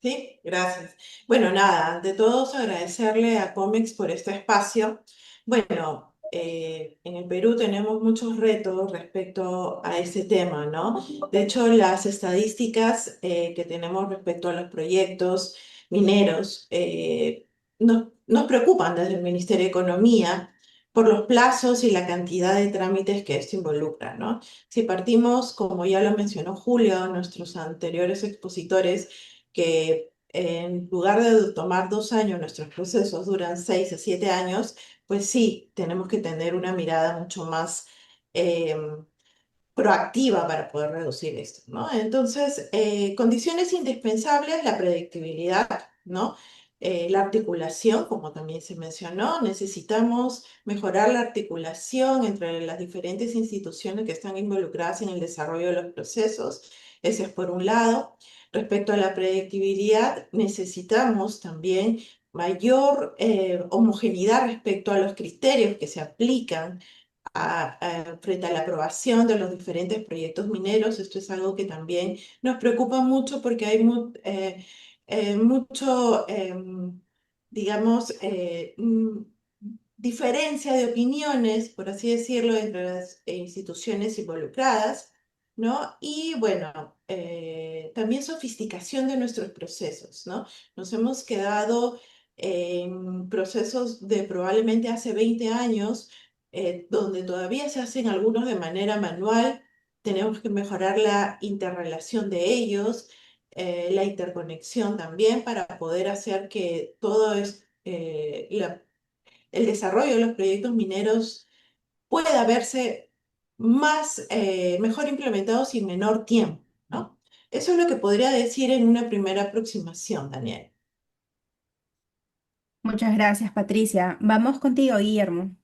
Sí, gracias. Bueno, nada, ante todo agradecerle a COMEX por este espacio. Bueno, en el Perú tenemos muchos retos respecto a ese tema, ¿no? De hecho, las estadísticas que tenemos respecto a los proyectos mineros nos preocupan desde el Ministerio de Economía por los plazos y la cantidad de trámites que esto involucra, ¿no? Si partimos, como ya lo mencionó Julio, nuestros anteriores expositores, que en lugar de tomar 2 años, nuestros procesos duran 6 a 7 años, pues sí, tenemos que tener una mirada mucho más proactiva para poder reducir esto, ¿no? Entonces, condiciones indispensables, la predictibilidad, ¿no? La articulación, como también se mencionó, necesitamos mejorar la articulación entre las diferentes instituciones que están involucradas en el desarrollo de los procesos. Ese es por un lado. Respecto a la predictibilidad, necesitamos también mayor homogeneidad respecto a los criterios que se aplican frente a la aprobación de los diferentes proyectos mineros. Esto es algo que también nos preocupa mucho porque hay mucho, digamos, diferencia de opiniones, por así decirlo, entre las instituciones involucradas, ¿no? Y bueno, también sofisticación de nuestros procesos, ¿no? Nos hemos quedado en procesos de probablemente hace 20 años, donde todavía se hacen algunos de manera manual, tenemos que mejorar la interrelación de ellos, la interconexión también para poder hacer que todo el desarrollo de los proyectos mineros pueda verse mejor implementados y en menor tiempo, ¿no? Eso es lo que podría decir en una primera aproximación, Daniel. Muchas gracias, Patricia. Vamos contigo, Guillermo.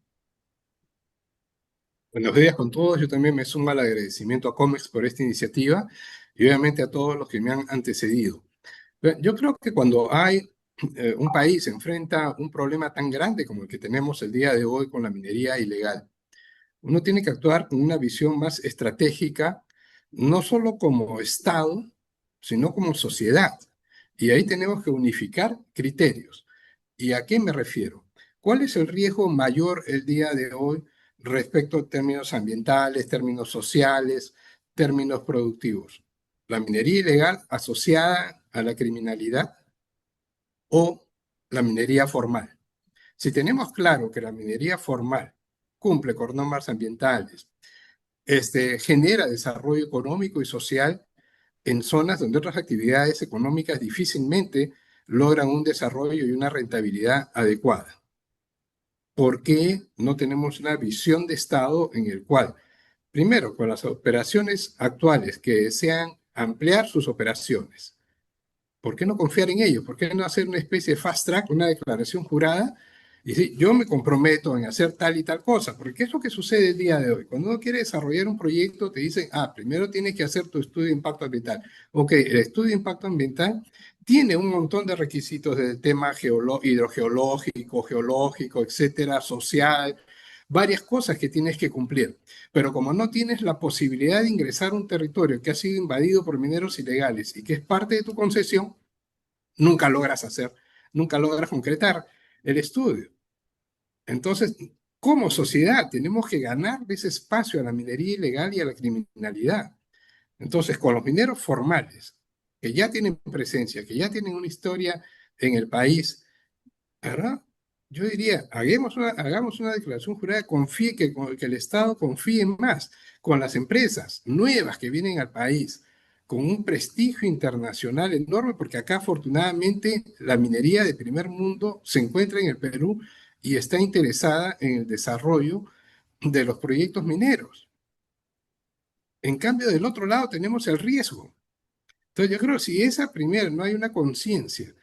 Buenos días con todos. Yo también me sumo al agradecimiento a COMEX por esta iniciativa y obviamente a todos los que me han antecedido. Yo creo que cuando un país se enfrenta a un problema tan grande como el que tenemos el día de hoy con la minería ilegal, uno tiene que actuar con una visión más estratégica, no solo como Estado, sino como sociedad. Y ahí tenemos que unificar criterios. ¿Y a qué me refiero? ¿Cuál es el riesgo mayor el día de hoy respecto a términos ambientales, términos sociales, términos productivos? ¿La minería ilegal asociada a la criminalidad o la minería formal? Si tenemos claro que la minería formal cumple con normas ambientales, genera desarrollo económico y social en zonas donde otras actividades económicas difícilmente logran un desarrollo y una rentabilidad adecuada. ¿Por qué no tenemos una visión de Estado en el cual, primero, con las operaciones actuales que desean ampliar sus operaciones, ¿por qué no confiar en ellos? ¿Por qué no hacer una especie de fast track, una declaración jurada? Y decir, yo me comprometo en hacer tal y tal cosa. Porque ¿qué es lo que sucede el día de hoy? Cuando uno quiere desarrollar un proyecto, te dicen, primero tienes que hacer tu estudio de impacto ambiental. Ok, el estudio de impacto ambiental tiene un montón de requisitos del tema hidrogeológico, geológico, etcétera, social, varias cosas que tienes que cumplir. Pero como no tienes la posibilidad de ingresar a un territorio que ha sido invadido por mineros ilegales y que es parte de tu concesión, nunca nunca logras concretar el estudio. Entonces, como sociedad, tenemos que ganar ese espacio a la minería ilegal y a la criminalidad. Entonces, con los mineros formales, que ya tienen presencia, que ya tienen una historia en el país, ¿verdad? Yo diría, hagamos una declaración jurada, que el Estado confíe más con las empresas nuevas que vienen al país, con un prestigio internacional enorme, porque acá afortunadamente la minería de primer mundo se encuentra en el Perú y está interesada en el desarrollo de los proyectos mineros. En cambio, del otro lado tenemos el riesgo. Entonces yo creo que si no hay una conciencia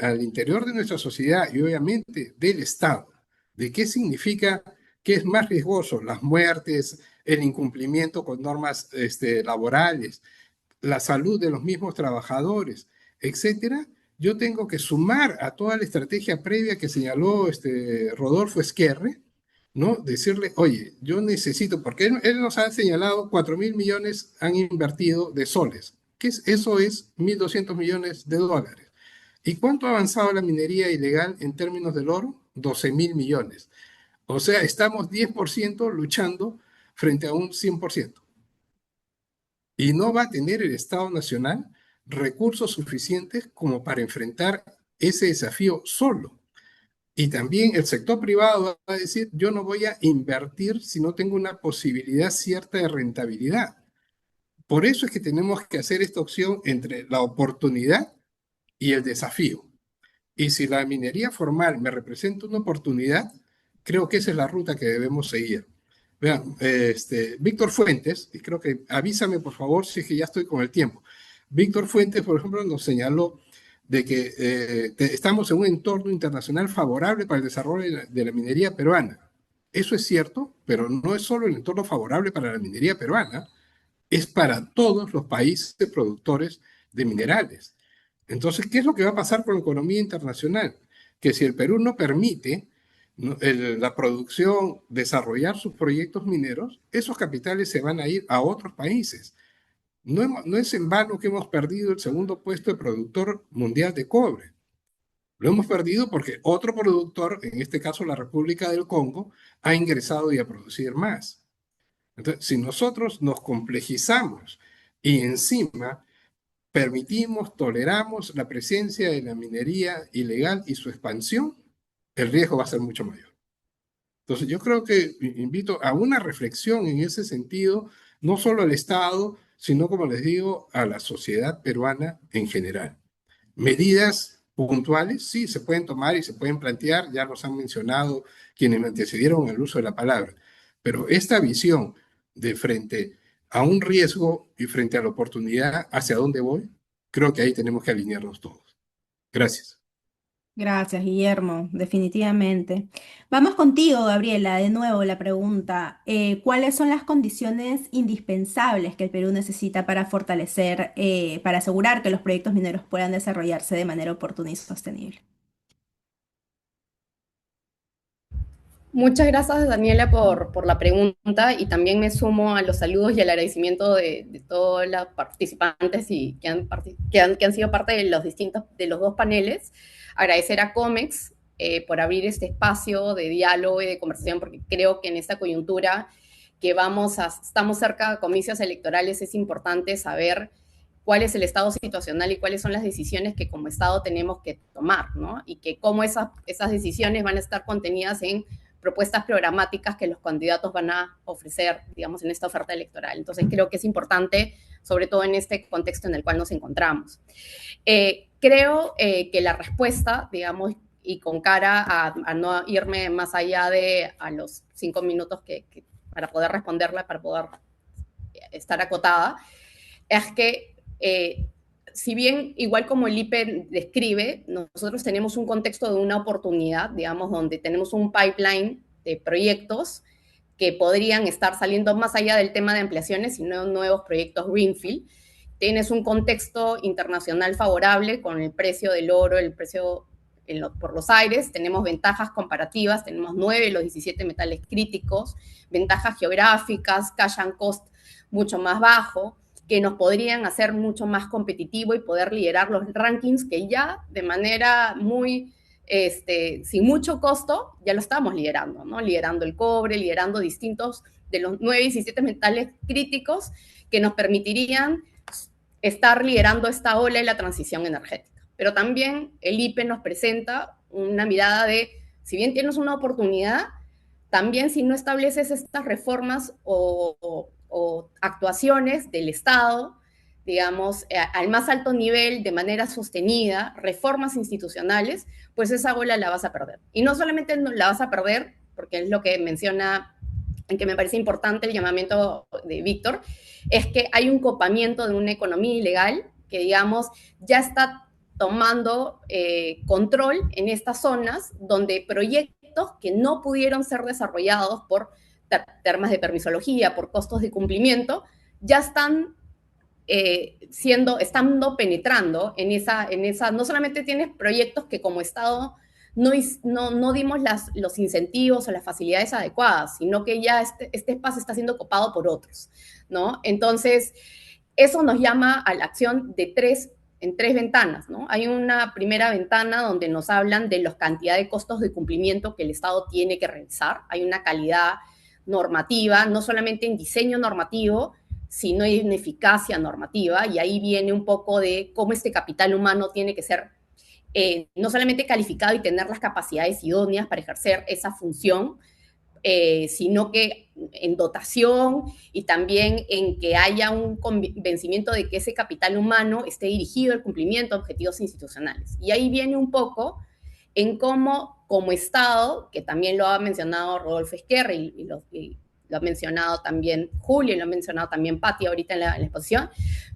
al interior de nuestra sociedad y obviamente del Estado, de qué significa, qué es más riesgoso, las muertes, el incumplimiento con normas laborales, la salud de los mismos trabajadores, etcétera, yo tengo que sumar a toda la estrategia previa que señaló Rodolfo Esquerre, ¿no? Decirle, oye, yo necesito, porque él nos ha señalado 4.000 millones han invertido de soles. Eso es 1.200 millones de dólares. ¿Y cuánto ha avanzado la minería ilegal en términos del oro? 12.000 millones. O sea, estamos 10% luchando frente a un 100%. Y no va a tener el Estado Nacional recursos suficientes como para enfrentar ese desafío solo. Y también el sector privado va a decir, yo no voy a invertir si no tengo una posibilidad cierta de rentabilidad. Por eso es que tenemos que hacer esta opción entre la oportunidad y el desafío. Y si la minería formal me representa una oportunidad, creo que esa es la ruta que debemos seguir. Vean, Víctor Fuentes, y creo que avísame por favor si es que ya estoy con el tiempo. Víctor Fuentes, por ejemplo, nos señaló de que estamos en un entorno internacional favorable para el desarrollo de la minería peruana. Eso es cierto, pero no es solo el entorno favorable para la minería peruana, es para todos los países productores de minerales. Entonces, ¿qué es lo que va a pasar con la economía internacional? Que si el Perú no permite la producción, desarrollar sus proyectos mineros, esos capitales se van a ir a otros países. No es en vano que hemos perdido el segundo puesto de productor mundial de cobre. Lo hemos perdido porque otro productor, en este caso la República del Congo, ha ingresado y a producir más. Entonces, si nosotros nos complejizamos y encima permitimos, toleramos la presencia de la minería ilegal y su expansión, el riesgo va a ser mucho mayor. Entonces, yo creo que invito a una reflexión en ese sentido, no solo al Estado, sino, como les digo, a la sociedad peruana en general. Medidas puntuales, sí, se pueden tomar y se pueden plantear, ya los han mencionado quienes me antecedieron el uso de la palabra, pero esta visión de frente a un riesgo y frente a la oportunidad, ¿hacia dónde voy? Creo que ahí tenemos que alinearnos todos. Gracias. Gracias, Guillermo, definitivamente. Vamos contigo, Gabriela, de nuevo la pregunta. ¿Cuáles son las condiciones indispensables que el Perú necesita para fortalecer, para asegurar que los proyectos mineros puedan desarrollarse de manera oportuna y sostenible? Muchas gracias, Daniela, por la pregunta, y también me sumo a los saludos y al agradecimiento de todos los participantes y que han sido parte de los dos paneles. Agradecer a COMEX por abrir este espacio de diálogo y de conversación, porque creo que en esta coyuntura que estamos cerca de comicios electorales, es importante saber cuál es el estado situacional y cuáles son las decisiones que como Estado tenemos que tomar, ¿no? Y que cómo esas decisiones van a estar contenidas en propuestas programáticas que los candidatos van a ofrecer, digamos, en esta oferta electoral. Entonces, creo que es importante, sobre todo en este contexto en el cual nos encontramos. Creo que la respuesta, digamos, y con cara a no irme más allá de a los 5 minutos para poder responderla, para poder estar acotada, es que si bien, igual como el IPE describe, nosotros tenemos un contexto de una oportunidad, digamos, donde tenemos un pipeline de proyectos que podrían estar saliendo más allá del tema de ampliaciones, sino nuevos proyectos greenfield. Tienes un contexto internacional favorable con el precio del oro, el precio por los aires, tenemos ventajas comparativas, tenemos 9 de los 17 metales críticos, ventajas geográficas, cash and cost mucho más bajo, que nos podrían hacer mucho más competitivo y poder liderar los rankings que ya de manera muy, sin mucho costo, ya lo estamos liderando, ¿no? Liderando el cobre, liderando distintos de los 9 y 17 metales críticos que nos permitirían estar liderando esta ola de la transición energética. Pero también el IPE nos presenta una mirada de, si bien tienes una oportunidad, también si no estableces estas reformas o actuaciones del Estado, digamos, al más alto nivel, de manera sostenida, reformas institucionales, pues esa ola la vas a perder. Y no solamente la vas a perder, porque es lo que menciona, en que me parece importante el llamamiento de Víctor, es que hay un copamiento de una economía ilegal que, digamos, ya está tomando control en estas zonas donde proyectos que no pudieron ser desarrollados por temas de permisología, por costos de cumplimiento, ya están estando penetrando en esa, no solamente tienes proyectos que como Estado no dimos los incentivos o las facilidades adecuadas, sino que ya este espacio está siendo copado por otros, ¿no? Entonces, eso nos llama a la acción en tres ventanas, ¿no? Hay una primera ventana donde nos hablan de la cantidad de costos de cumplimiento que el Estado tiene que realizar. Hay una calidad normativa, no solamente en diseño normativo, sino en eficacia normativa, y ahí viene un poco de cómo este capital humano tiene que ser no solamente calificado y tener las capacidades idóneas para ejercer esa función, sino que en dotación y también en que haya un convencimiento de que ese capital humano esté dirigido al cumplimiento de objetivos institucionales. Y ahí viene un poco en cómo, como Estado, que también lo ha mencionado Rodolfo Esquerra y lo ha mencionado también Julio y lo ha mencionado también Patti ahorita en la exposición,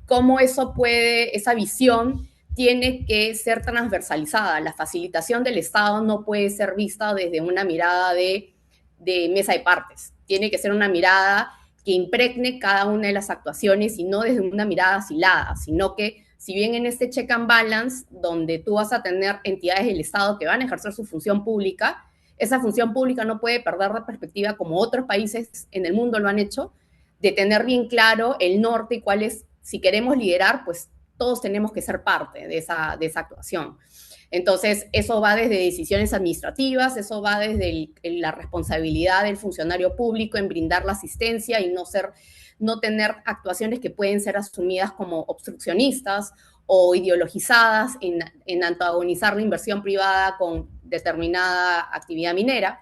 cómo esa visión tiene que ser transversalizada. La facilitación del Estado no puede ser vista desde una mirada de mesa de partes. Tiene que ser una mirada que impregne cada una de las actuaciones y no desde una mirada asilada, sino que si bien en este check and balance, donde tú vas a tener entidades del Estado que van a ejercer su función pública, esa función pública no puede perder la perspectiva, como otros países en el mundo lo han hecho, de tener bien claro el norte y cuál es, si queremos liderar, pues todos tenemos que ser parte de esa actuación. Entonces, eso va desde decisiones administrativas, eso va desde la responsabilidad del funcionario público en brindar la asistencia y no tener actuaciones que pueden ser asumidas como obstruccionistas o ideologizadas en antagonizar la inversión privada con determinada actividad minera.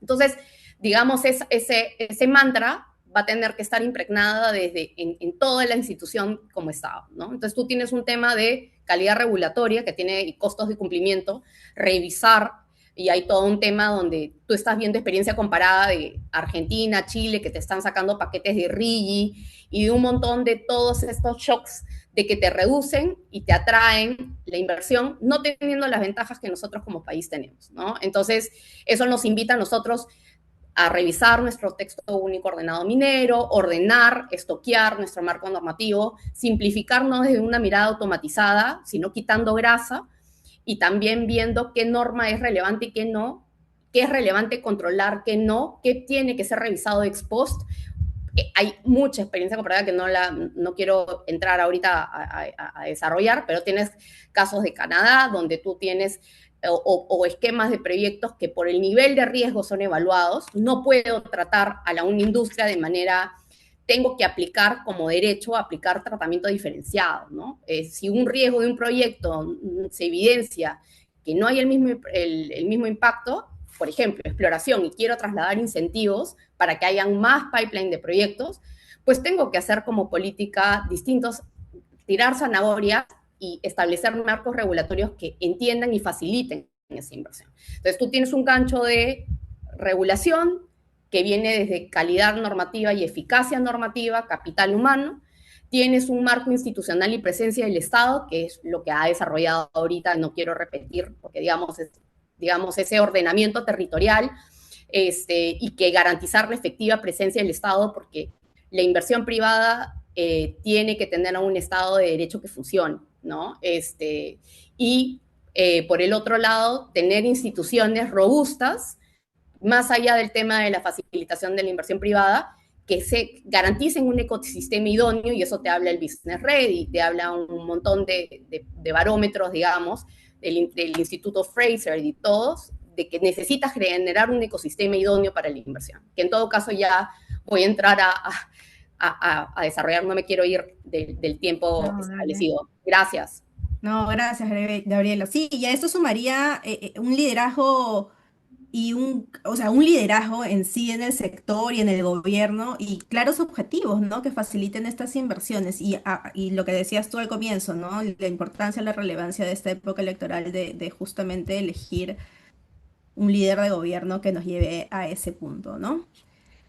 Entonces, digamos, ese mantra va a tener que estar impregnada en toda la institución como Estado, ¿no? Entonces tú tienes un tema de calidad regulatoria que tiene costos de cumplimiento, revisar, y hay todo un tema donde tú estás viendo experiencia comparada de Argentina, Chile, que te están sacando paquetes de RIGI y de un montón de todos estos shocks de que te reducen y te atraen la inversión, no teniendo las ventajas que nosotros como país tenemos, ¿no? Entonces, eso nos invita a nosotros a revisar nuestro texto único ordenado minero, ordenar, estoquear nuestro marco normativo, simplificar no desde una mirada automatizada, sino quitando grasa y también viendo qué norma es relevante y qué no, qué es relevante controlar, qué no, qué tiene que ser revisado ex post. Hay mucha experiencia comparada que no quiero entrar ahorita a desarrollar, pero tienes casos de Canadá donde tú tienes o esquemas de proyectos que por el nivel de riesgo son evaluados. No puedo tratar a una industria de manera, tengo que aplicar como derecho, aplicar tratamiento diferenciado, ¿no? Si un riesgo de un proyecto se evidencia que no hay el mismo impacto, por ejemplo, exploración, y quiero trasladar incentivos para que hayan más pipeline de proyectos, pues tengo que hacer como política distintos, tirar zanahorias y establecer marcos regulatorios que entiendan y faciliten esa inversión. Entonces, tú tienes un gancho de regulación que viene desde calidad normativa y eficacia normativa, capital humano. Tienes un marco institucional y presencia del Estado, que es lo que ha desarrollado ahorita, no quiero repetir, porque digamos ese ordenamiento territorial, y que garantizar la efectiva presencia del Estado, porque la inversión privada tiene que tener a un Estado de derecho que funcione, ¿no? Por el otro lado, tener instituciones robustas, más allá del tema de la facilitación de la inversión privada, que se garanticen un ecosistema idóneo, y eso te habla el Business Red y te habla un montón de barómetros, digamos, del Instituto Fraser y todos, de que necesitas generar un ecosistema idóneo para la inversión. Que en todo caso ya voy a entrar a desarrollar, no me quiero ir del tiempo establecido. Gracias. No, gracias, Gabriela. Sí, y a esto sumaría un liderazgo y un liderazgo en sí en el sector y en el gobierno y claros objetivos, ¿no? Que faciliten estas inversiones. Y lo que decías tú al comienzo, ¿no? La importancia, la relevancia de esta época electoral de justamente elegir un líder de gobierno que nos lleve a ese punto, ¿no?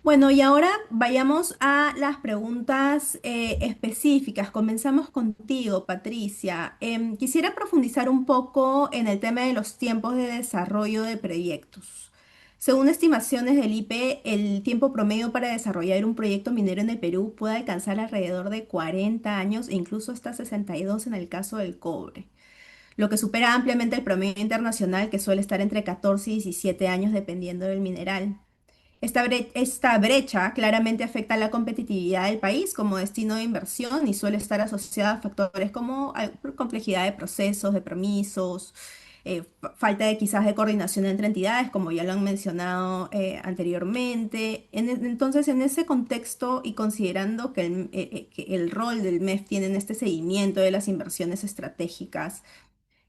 Bueno, y ahora vayamos a las preguntas específicas. Comenzamos contigo, Patricia. Quisiera profundizar un poco en el tema de los tiempos de desarrollo de proyectos. Según estimaciones del IPE, el tiempo promedio para desarrollar un proyecto minero en el Perú puede alcanzar alrededor de 40 años e incluso hasta 62 en el caso del cobre, lo que supera ampliamente el promedio internacional que suele estar entre 14 y 17 años dependiendo del mineral. Esta brecha claramente afecta a la competitividad del país como destino de inversión y suele estar asociada a factores como complejidad de procesos, de permisos, falta de quizás de coordinación entre entidades, como ya lo han mencionado anteriormente. Entonces, en ese contexto y considerando que el rol del MEF tiene en este seguimiento de las inversiones estratégicas,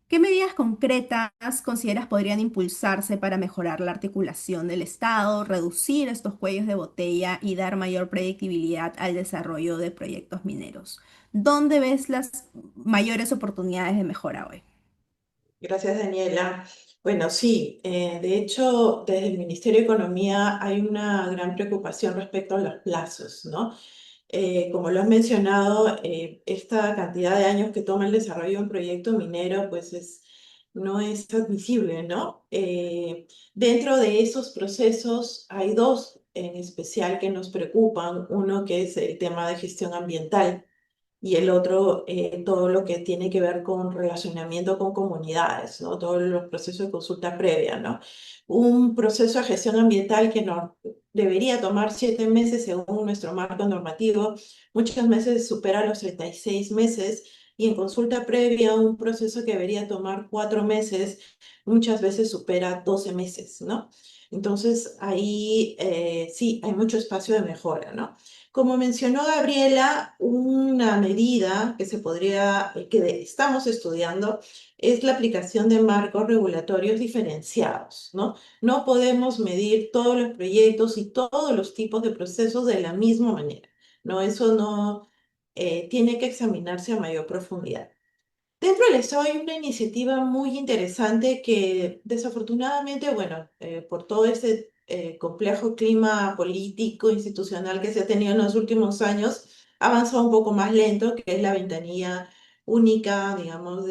¿qué medidas concretas consideras podrían impulsarse para mejorar la articulación del Estado, reducir estos cuellos de botella y dar mayor predictibilidad al desarrollo de proyectos mineros? ¿Dónde ves las mayores oportunidades de mejora hoy? Gracias, Daniela. Bueno, sí, de hecho, desde el Ministerio de Economía hay una gran preocupación respecto a los plazos, ¿no? Como lo has mencionado, esta cantidad de años que toma el desarrollo de un proyecto minero, pues no es admisible, ¿no? Dentro de esos procesos hay dos en especial que nos preocupan. Uno que es el tema de gestión ambiental y el otro, todo lo que tiene que ver con relacionamiento con comunidades, ¿no? Todos los procesos de consulta previa, ¿no? Un proceso de gestión ambiental que no debería tomar 7 meses según nuestro marco normativo, muchas veces supera los 36 meses, y en consulta previa un proceso que debería tomar 4 meses, muchas veces supera 12 meses, ¿no? Entonces, ahí sí, hay mucho espacio de mejora, ¿no? Como mencionó Gabriela, una medida que estamos estudiando es la aplicación de marcos regulatorios diferenciados, ¿no? No podemos medir todos los proyectos y todos los tipos de procesos de la misma manera, ¿no? Eso no tiene que examinarse a mayor profundidad. Dentro del Estado hay una iniciativa muy interesante que desafortunadamente, bueno, por todo este complejo clima político, institucional que se ha tenido en los últimos años, ha avanzado un poco más lento, que es la ventanilla única, digamos,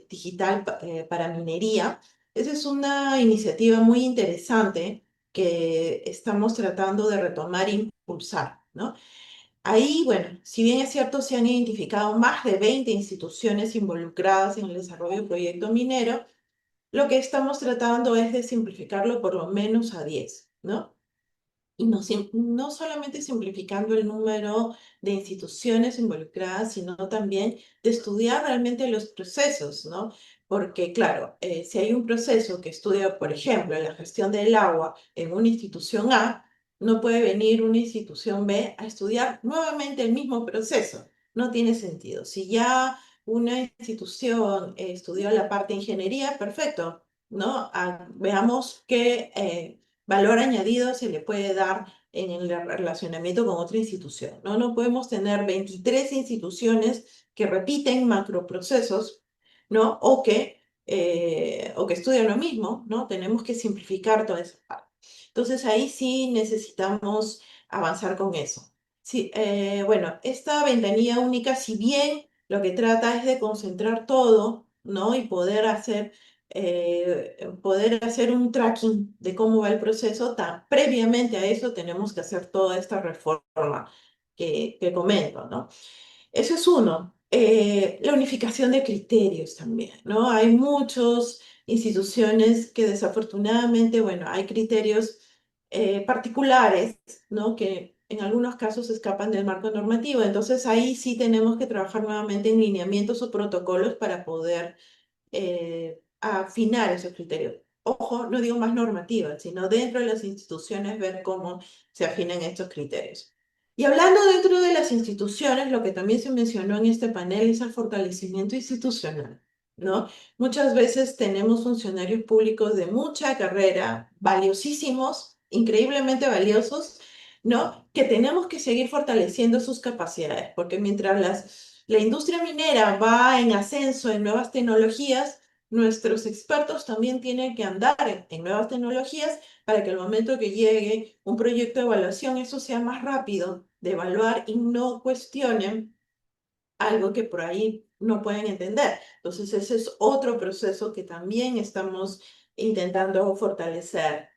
digital para minería. Esa es una iniciativa muy interesante que estamos tratando de retomar e impulsar, ¿no? Ahí, bueno, si bien es cierto, se han identificado más de 20 instituciones involucradas en el desarrollo del proyecto minero, lo que estamos tratando es de simplificarlo por lo menos a 10, ¿no? Y no solamente simplificando el número de instituciones involucradas, sino también de estudiar realmente los procesos, ¿no? Porque, claro, si hay un proceso que estudia, por ejemplo, la gestión del agua en una institución A, no puede venir una institución B a estudiar nuevamente el mismo proceso. No tiene sentido. Si ya una institución estudió la parte de ingeniería, perfecto, ¿no? Veamos qué valor añadido se le puede dar en el relacionamiento con otra institución, ¿no? No podemos tener 23 instituciones que repiten macroprocesos, ¿no? O que estudian lo mismo, ¿no? Tenemos que simplificar toda esa parte. Entonces ahí sí necesitamos avanzar con eso. Sí, bueno, esta ventanilla única, si bien lo que trata es de concentrar todo, ¿no? Y poder hacer un tracking de cómo va el proceso, previamente a eso tenemos que hacer toda esta reforma que comento, ¿no? Eso es uno. La unificación de criterios también, ¿no? Hay muchas instituciones que desafortunadamente, bueno, hay criterios particulares, ¿no? Que en algunos casos escapan del marco normativo. Entonces ahí sí tenemos que trabajar nuevamente en lineamientos o protocolos para poder afinar esos criterios. Ojo, no digo más normativas, sino dentro de las instituciones ver cómo se afinan estos criterios. Y hablando dentro de las instituciones, lo que también se mencionó en este panel es el fortalecimiento institucional, ¿no? Muchas veces tenemos funcionarios públicos de mucha carrera, valiosísimos, increíblemente valiosos, ¿no? Que tenemos que seguir fortaleciendo sus capacidades, porque mientras la industria minera va en ascenso en nuevas tecnologías, nuestros expertos también tienen que andar en nuevas tecnologías para que al momento que llegue un proyecto de evaluación, eso sea más rápido de evaluar y no cuestionen algo que por ahí no pueden entender. Entonces, ese es otro proceso que también estamos intentando fortalecer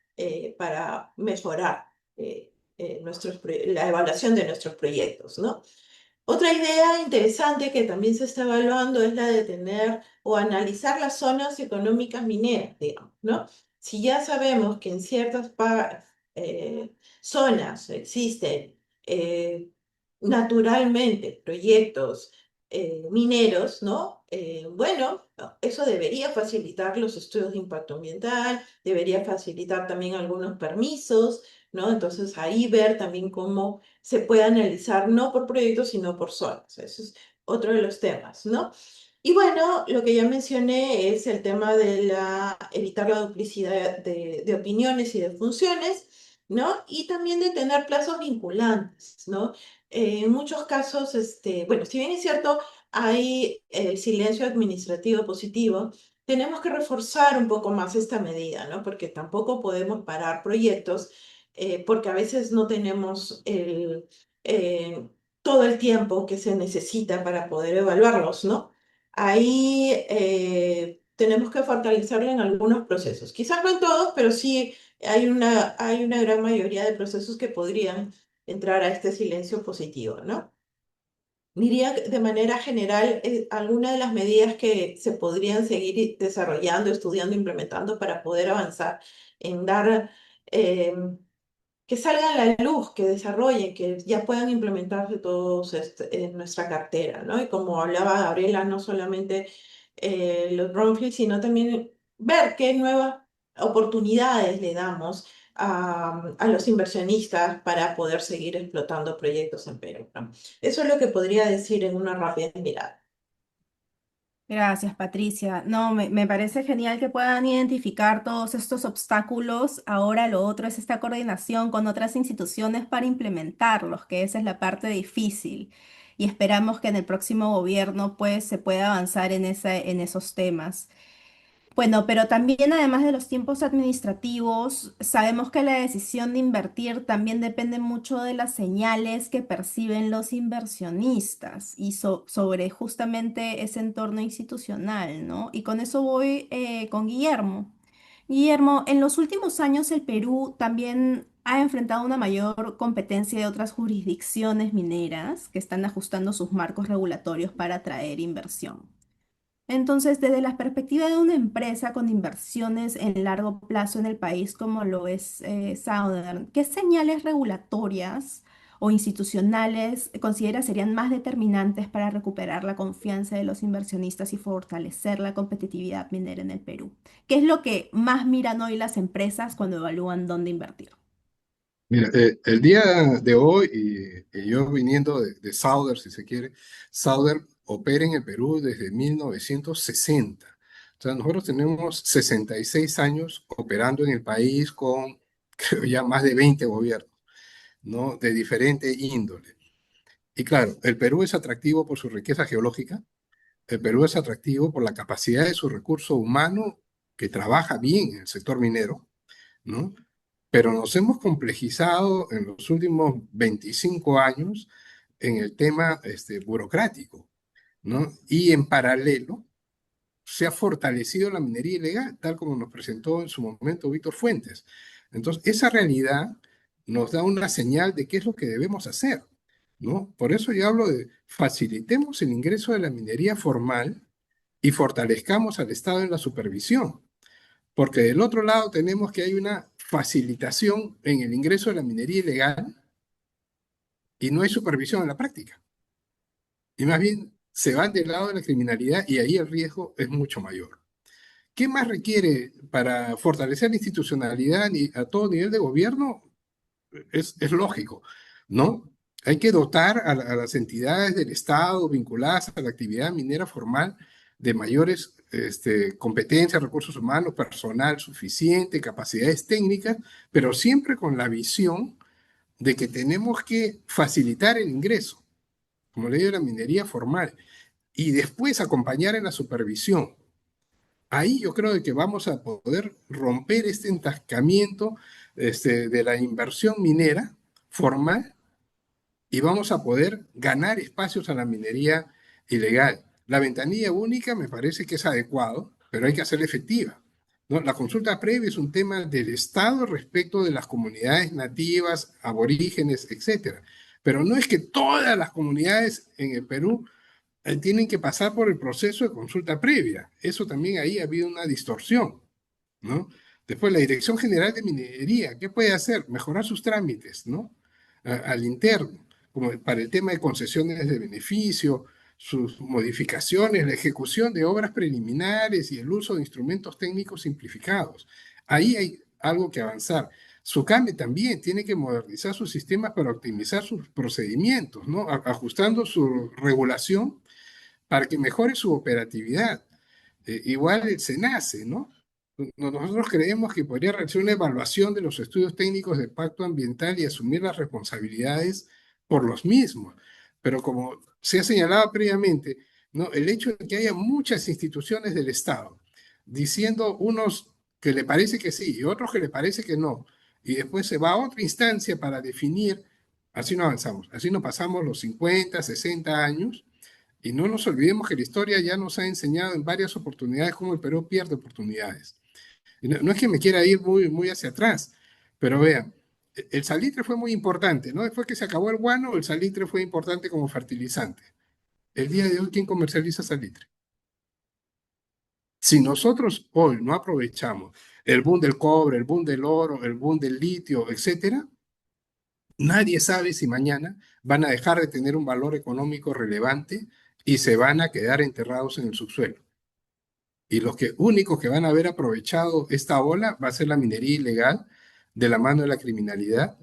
para mejorar la evaluación de nuestros proyectos, ¿no? Otra idea interesante que también se está evaluando es la de tener o analizar las zonas económicas mineras, digamos, ¿no? Si ya sabemos que en ciertas zonas existen naturalmente proyectos mineros, ¿no? Bueno, eso debería facilitar los estudios de impacto ambiental, debería facilitar también algunos permisos, ¿no? Entonces ahí ver también cómo se puede analizar no por proyectos, sino por zonas. Ese es otro de los temas, ¿no? Y bueno, lo que ya mencioné es el tema de evitar la duplicidad de opiniones y de funciones, ¿no? Y también de tener plazos vinculantes, ¿no? En muchos casos, bueno, si bien es cierto, hay el silencio administrativo positivo, tenemos que reforzar un poco más esta medida, ¿no? Porque tampoco podemos parar proyectos porque a veces no tenemos todo el tiempo que se necesita para poder evaluarlos, ¿no? Ahí tenemos que fortalecerlo en algunos procesos. Quizás no en todos, pero sí hay una gran mayoría de procesos que podrían entrar a este silencio positivo, ¿no? Diría que de manera general, algunas de las medidas que se podrían seguir desarrollando, estudiando, implementando para poder avanzar en dar que salgan a la luz, que desarrollen, que ya puedan implementarse todos en nuestra cartera, ¿no? Y como hablaba Gabriela, no solamente los brownfields, sino también ver qué nuevas oportunidades le damos a los inversionistas para poder seguir explotando proyectos en Perú, ¿no? Eso es lo que podría decir en una rápida mirada. Gracias, Patricia. No, me parece genial que puedan identificar todos estos obstáculos. Ahora lo otro es esta coordinación con otras instituciones para implementarlos, que esa es la parte difícil. Y esperamos que en el próximo gobierno pues se pueda avanzar en esos temas. Bueno, pero también además de los tiempos administrativos, sabemos que la decisión de invertir también depende mucho de las señales que perciben los inversionistas y sobre justamente ese entorno institucional, ¿no? Y con eso voy con Guillermo. Guillermo, en los últimos años el Perú también ha enfrentado una mayor competencia de otras jurisdicciones mineras que están ajustando sus marcos regulatorios para atraer inversión. Entonces, desde la perspectiva de una empresa con inversiones en largo plazo en el país como lo es Southern, ¿qué señales regulatorias o institucionales considera serían más determinantes para recuperar la confianza de los inversionistas y fortalecer la competitividad minera en el Perú? ¿Qué es lo que más miran hoy las empresas cuando evalúan dónde invertir? Mira, el día de hoy, y yo viniendo de Sauder, si se quiere, Sauder opera en el Perú desde 1960. O sea, nosotros tenemos 66 años operando en el país con, creo ya, más de 20 gobiernos, ¿no? De diferente índole. Y claro, el Perú es atractivo por su riqueza geológica, el Perú es atractivo por la capacidad de su recurso humano que trabaja bien en el sector minero, ¿no? Pero nos hemos complejizado en los últimos 25 años en el tema burocrático, ¿no? Y en paralelo se ha fortalecido la minería ilegal, tal como nos presentó en su momento Víctor Fuentes. Entonces, esa realidad nos da una señal de qué es lo que debemos hacer, ¿no? Por eso yo hablo de facilitemos el ingreso de la minería formal y fortalezcamos al Estado en la supervisión. Porque del otro lado tenemos que hay una facilitación en el ingreso de la minería ilegal y no hay supervisión en la práctica. Y más bien se van del lado de la criminalidad y ahí el riesgo es mucho mayor. ¿Qué más requiere para fortalecer la institucionalidad a todo nivel de gobierno? Es lógico, ¿no? Hay que dotar a las entidades del Estado vinculadas a la actividad minera formal de mayores competencias, recursos humanos, personal suficiente, capacidades técnicas, pero siempre con la visión de que tenemos que facilitar el ingreso, como le digo, la minería formal, y después acompañar en la supervisión. Ahí yo creo de que vamos a poder romper este entancamiento de la inversión minera formal y vamos a poder ganar espacios a la minería ilegal. La ventanilla única me parece que es adecuado, pero hay que hacerla efectiva, ¿no? La consulta previa es un tema del Estado respecto de las comunidades nativas, aborígenes, etcétera. Pero no es que todas las comunidades en el Perú tienen que pasar por el proceso de consulta previa. Eso también ahí ha habido una distorsión, ¿no? Después, la Dirección General de Minería, ¿qué puede hacer? Mejorar sus trámites, ¿no? Al interno, como para el tema de concesiones de beneficio, sus modificaciones, la ejecución de obras preliminares y el uso de instrumentos técnicos simplificados. Ahí hay algo que avanzar. SUCAME también tiene que modernizar sus sistemas para optimizar sus procedimientos, ¿no? Ajustando su regulación para que mejore su operatividad. Igual el SENACE, ¿no? Nosotros creemos que podría realizar una evaluación de los estudios técnicos de impacto ambiental y asumir las responsabilidades por los mismos. Pero como se ha señalado previamente, ¿no? El hecho de que haya muchas instituciones del Estado diciendo unos que le parece que sí y otros que le parece que no, y después se va a otra instancia para definir, así no avanzamos, así no pasamos los 50, 60 años, y no nos olvidemos que la historia ya nos ha enseñado en varias oportunidades cómo el Perú pierde oportunidades. Y no es que me quiera ir muy, muy hacia atrás, pero vean, el salitre fue muy importante, ¿no? Después que se acabó el guano, el salitre fue importante como fertilizante. El día de hoy, ¿quién comercializa salitre? Si nosotros hoy no aprovechamos el boom del cobre, el boom del oro, el boom del litio, etcétera, nadie sabe si mañana van a dejar de tener un valor económico relevante y se van a quedar enterrados en el subsuelo. Y los únicos que van a haber aprovechado esta ola va a ser la minería ilegal, de la mano de la criminalidad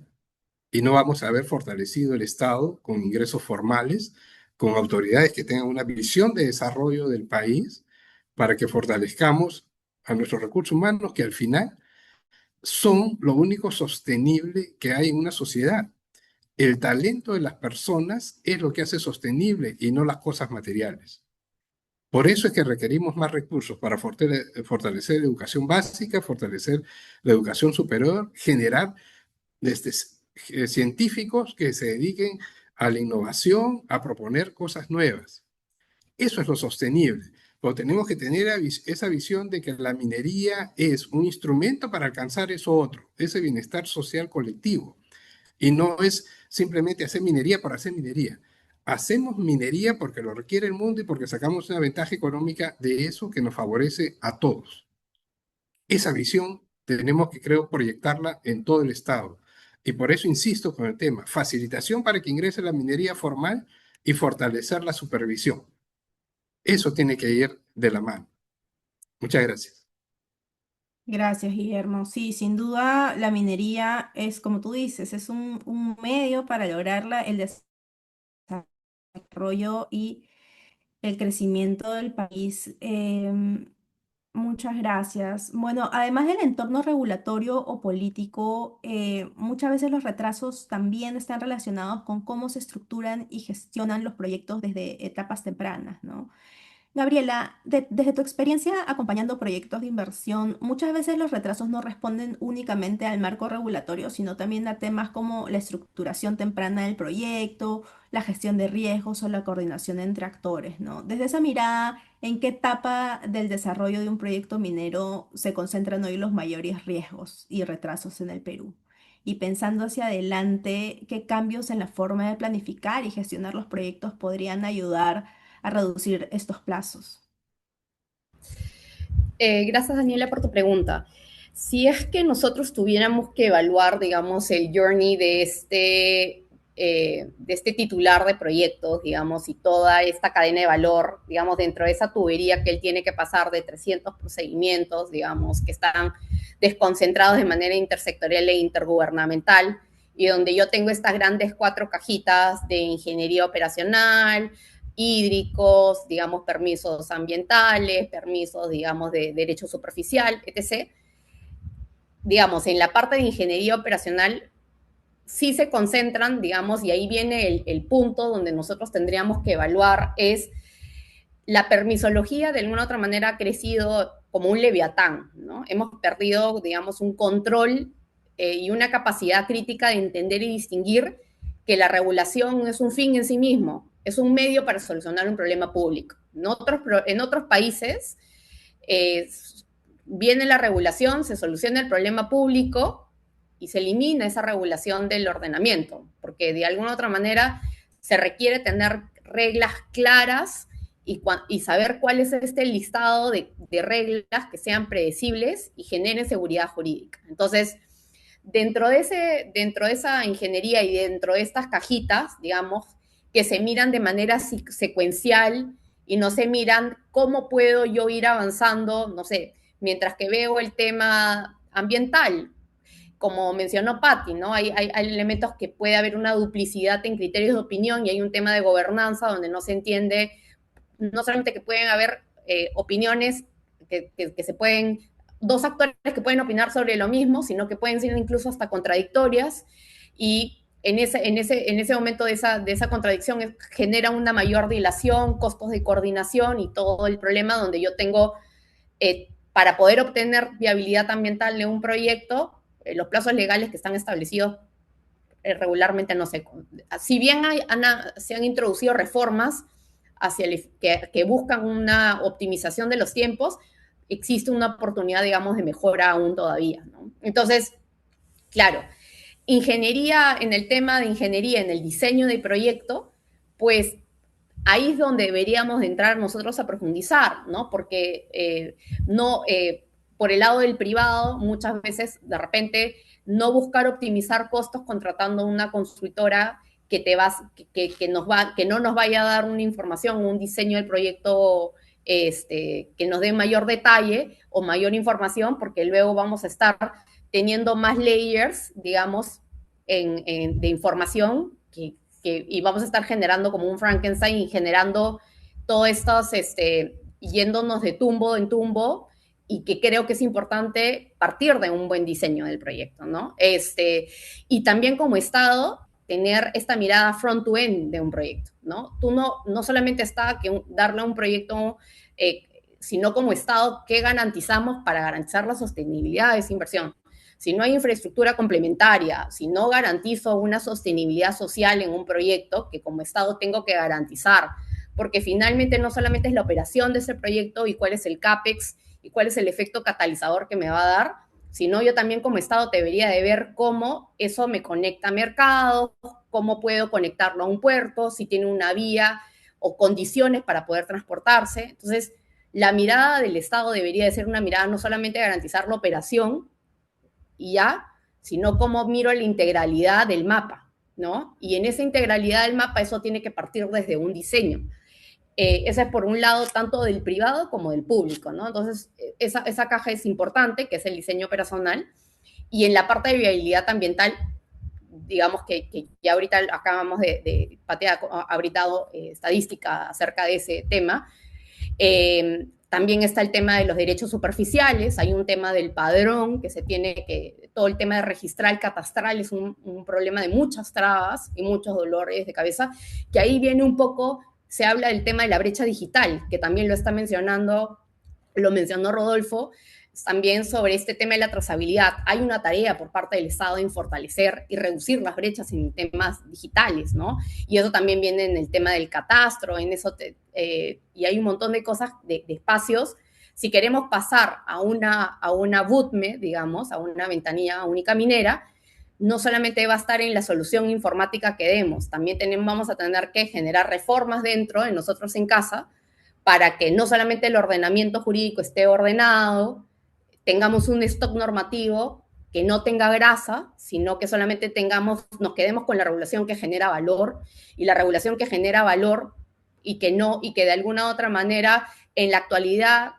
y no vamos a haber fortalecido el Estado con ingresos formales, con autoridades que tengan una visión de desarrollo del país para que fortalezcamos a nuestros recursos humanos, que al final son lo único sostenible que hay en una sociedad. El talento de las personas es lo que hace sostenible y no las cosas materiales. Por eso es que requerimos más recursos para fortalecer la educación básica, fortalecer la educación superior, generar científicos que se dediquen a la innovación, a proponer cosas nuevas. Eso es lo sostenible. Pero tenemos que tener esa visión de que la minería es un instrumento para alcanzar eso otro, ese bienestar social colectivo. Y no es simplemente hacer minería por hacer minería. Hacemos minería porque lo requiere el mundo y porque sacamos una ventaja económica de eso que nos favorece a todos. Esa visión tenemos que, creo, proyectarla en todo el Estado. Y por eso insisto con el tema, facilitación para que ingrese la minería formal y fortalecer la supervisión. Eso tiene que ir de la mano. Muchas gracias. Gracias, Guillermo. Sí, sin duda la minería es, como tú dices, es un medio para lograr el desarrollo y el crecimiento del país. Muchas gracias. Bueno, además del entorno regulatorio o político, muchas veces los retrasos también están relacionados con cómo se estructuran y gestionan los proyectos desde etapas tempranas, ¿no? Gabriela, desde tu experiencia acompañando proyectos de inversión, muchas veces los retrasos no responden únicamente al marco regulatorio, sino también a temas como la estructuración temprana del proyecto, la gestión de riesgos o la coordinación entre actores, ¿no? Desde esa mirada, ¿en qué etapa del desarrollo de un proyecto minero se concentran hoy los mayores riesgos y retrasos en el Perú? Y pensando hacia adelante, ¿qué cambios en la forma de planificar y gestionar los proyectos podrían ayudar a reducir estos plazos? Gracias, Daniela, por tu pregunta. Si es que nosotros tuviéramos que evaluar, digamos, el journey de este titular de proyectos, digamos, y toda esta cadena de valor, digamos, dentro de esa tubería que él tiene que pasar de 300 procedimientos, digamos, que están desconcentrados de manera intersectorial e intergubernamental, y donde yo tengo estas grandes 4 cajitas de ingeniería operacional, hídricos, digamos, permisos ambientales, permisos, digamos, de derecho superficial, etc. Digamos, en la parte de ingeniería operacional sí se concentran, digamos, y ahí viene el punto donde nosotros tendríamos que evaluar, es la permisología de alguna otra manera ha crecido como un leviatán, ¿no? Hemos perdido, digamos, un control y una capacidad crítica de entender y distinguir que la regulación no es un fin en sí mismo, es un medio para solucionar un problema público. En otros países viene la regulación, se soluciona el problema público y se elimina esa regulación del ordenamiento, porque de alguna otra manera se requiere tener reglas claras y saber cuál es este listado de reglas que sean predecibles y generen seguridad jurídica. Entonces, dentro de esa ingeniería y dentro de estas cajitas, digamos, que se miran de manera secuencial y no se miran cómo puedo yo ir avanzando, no sé, mientras que veo el tema ambiental, como mencionó Patti, ¿no? Hay elementos que puede haber una duplicidad en criterios de opinión y hay un tema de gobernanza donde no se entiende, no solamente que pueden haber opiniones que se pueden, 2 actores que pueden opinar sobre lo mismo, sino que pueden ser incluso hasta contradictorias y en ese momento de esa contradicción genera una mayor dilación, costos de coordinación y todo el problema donde yo tengo, para poder obtener viabilidad ambiental de un proyecto, los plazos legales que están establecidos regularmente no se... Si bien se han introducido reformas que buscan una optimización de los tiempos, existe una oportunidad, digamos, de mejora aún todavía, ¿no? Entonces, claro, ingeniería, en el tema de ingeniería, en el diseño de proyecto, pues ahí es donde deberíamos de entrar nosotros a profundizar, ¿no? Porque por el lado del privado, muchas veces, de repente, no buscar optimizar costos contratando una consultora que no nos vaya a dar una información, un diseño del proyecto que nos dé mayor detalle o mayor información, porque luego vamos a estar teniendo más layers, digamos, de información y vamos a estar generando como un Frankenstein y generando todos estos, yéndonos de tumbo en tumbo, y que creo que es importante partir de un buen diseño del proyecto, ¿no? Y también como Estado, tener esta mirada front to end de un proyecto, ¿no? Tú no solamente está que darle a un proyecto, sino como Estado, ¿qué garantizamos para garantizar la sostenibilidad de esa inversión? Si no hay infraestructura complementaria, si no garantizo una sostenibilidad social en un proyecto, que como Estado tengo que garantizar, porque finalmente no solamente es la operación de ese proyecto y cuál es el CAPEX y cuál es el efecto catalizador que me va a dar, sino yo también como Estado debería de ver cómo eso me conecta a mercados, cómo puedo conectarlo a un puerto, si tiene una vía o condiciones para poder transportarse. Entonces, la mirada del Estado debería de ser una mirada no solamente de garantizar la operación y ya, sino cómo miro la integralidad del mapa, ¿no? Y en esa integralidad del mapa eso tiene que partir desde un diseño. Ese es por un lado tanto del privado como del público, ¿no? Entonces, esa caja es importante, que es el diseño operacional, y en la parte de viabilidad ambiental, digamos que ya ahorita acabamos Patea ha abritado estadística acerca de ese tema. También está el tema de los derechos superficiales, hay un tema del padrón, que se tiene que, todo el tema de registral catastral es un problema de muchas trabas y muchos dolores de cabeza, que ahí viene un poco, se habla del tema de la brecha digital, que también lo mencionó Rodolfo, también sobre este tema de la trazabilidad. Hay una tarea por parte del Estado en fortalecer y reducir las brechas en temas digitales, ¿no? Y eso también viene en el tema del catastro, y hay un montón de cosas, de espacios. Si queremos pasar a una VUTME, digamos, a una ventanilla única minera, no solamente va a estar en la solución informática que demos, también vamos a tener que generar reformas dentro de nosotros en casa para que no solamente el ordenamiento jurídico esté ordenado, tengamos un stock normativo que no tenga grasa, sino que solamente nos quedemos con la regulación que genera valor, y la regulación que genera valor y que de alguna u otra manera en la actualidad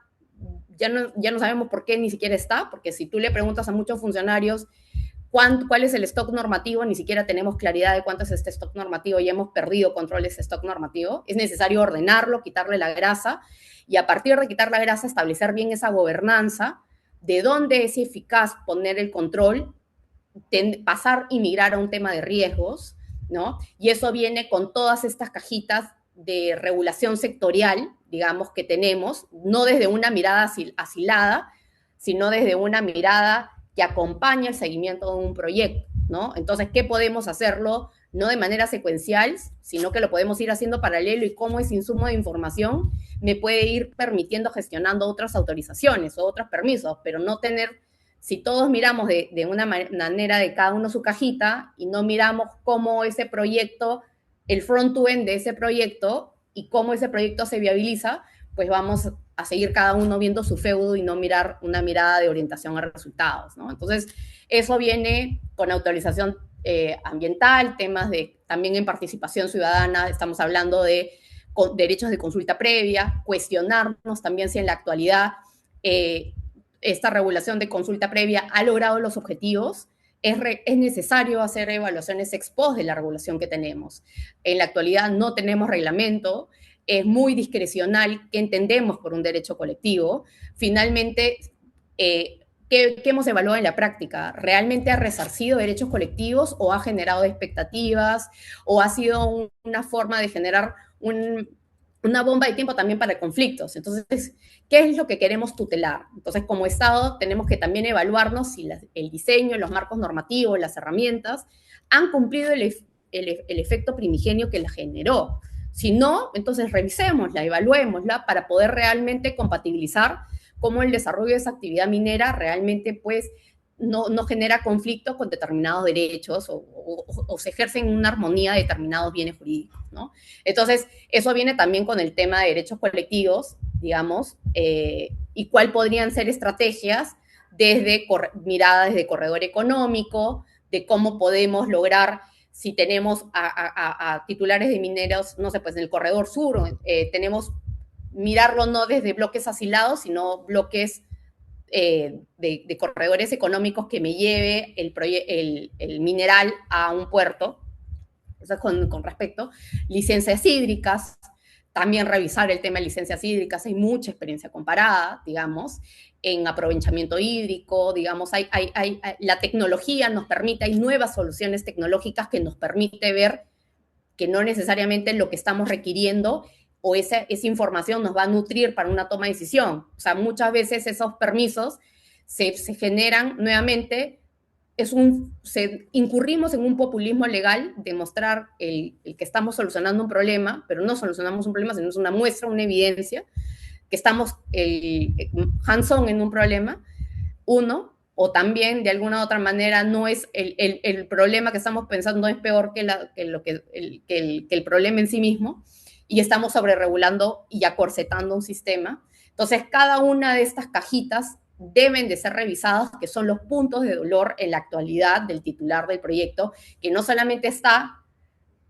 ya no sabemos por qué ni siquiera está, porque si tú le preguntas a muchos funcionarios cuál es el stock normativo, ni siquiera tenemos claridad de cuánto es este stock normativo y hemos perdido control de ese stock normativo. Es necesario ordenarlo, quitarle la grasa, y a partir de quitar la grasa establecer bien esa gobernanza, de dónde es eficaz poner el control, pasar y migrar a un tema de riesgos, ¿no? Y eso viene con todas estas cajitas de regulación sectorial, digamos, que tenemos, no desde una mirada asilada, sino desde una mirada que acompaña el seguimiento de un proyecto, ¿no? Entonces, ¿qué podemos hacerlo? No de manera secuencial, sino que lo podemos ir haciendo paralelo, y cómo ese insumo de información me puede ir permitiendo gestionando otras autorizaciones o otros permisos, pero no tener, si todos miramos de una manera de cada uno su cajita y no miramos cómo ese proyecto, el front to end de ese proyecto y cómo ese proyecto se viabiliza, pues vamos a seguir cada uno viendo su feudo y no mirar una mirada de orientación a resultados, ¿no? Entonces, eso viene con autorización ambiental, temas también en participación ciudadana, estamos hablando de derechos de consulta previa, cuestionarnos también si en la actualidad esta regulación de consulta previa ha logrado los objetivos. Es necesario hacer evaluaciones ex post de la regulación que tenemos. En la actualidad no tenemos reglamento, es muy discrecional qué entendemos por un derecho colectivo. Finalmente, ¿qué hemos evaluado en la práctica? ¿Realmente ha resarcido derechos colectivos o ha generado expectativas o ha sido una forma de generar una bomba de tiempo también para conflictos? Entonces, ¿qué es lo que queremos tutelar? Entonces, como Estado, tenemos que también evaluarnos si el diseño, los marcos normativos, las herramientas han cumplido el efecto primigenio que la generó. Si no, entonces revisémosla, evaluémosla para poder realmente compatibilizar cómo el desarrollo de esa actividad minera realmente pues no genera conflicto con determinados derechos o se ejercen en una armonía de determinados bienes jurídicos, ¿no? Entonces, eso viene también con el tema de derechos colectivos, digamos, y cuál podrían ser estrategias miradas desde corredor económico, de cómo podemos lograr, si tenemos a titulares de mineros, no sé, pues en el corredor sur, tenemos mirarlo no desde bloques asilados, sino bloques de corredores económicos que me lleve el mineral a un puerto. Eso es con respecto. Licencias hídricas, también revisar el tema de licencias hídricas, hay mucha experiencia comparada, digamos, en aprovechamiento hídrico, digamos, la tecnología nos permite, hay nuevas soluciones tecnológicas que nos permite ver que no necesariamente lo que estamos requiriendo o esa información nos va a nutrir para una toma de decisión. O sea, muchas veces esos permisos se generan nuevamente, incurrimos en un populismo legal de mostrar el que estamos solucionando un problema, pero no solucionamos un problema, sino es una muestra, una evidencia, que estamos hands-on en un problema, o también de alguna u otra manera no es el problema que estamos pensando es peor que el problema en sí mismo, y estamos sobreregulando y acorsetando un sistema. Entonces, cada una de estas cajitas deben de ser revisadas, que son los puntos de dolor en la actualidad del titular del proyecto, que no solamente está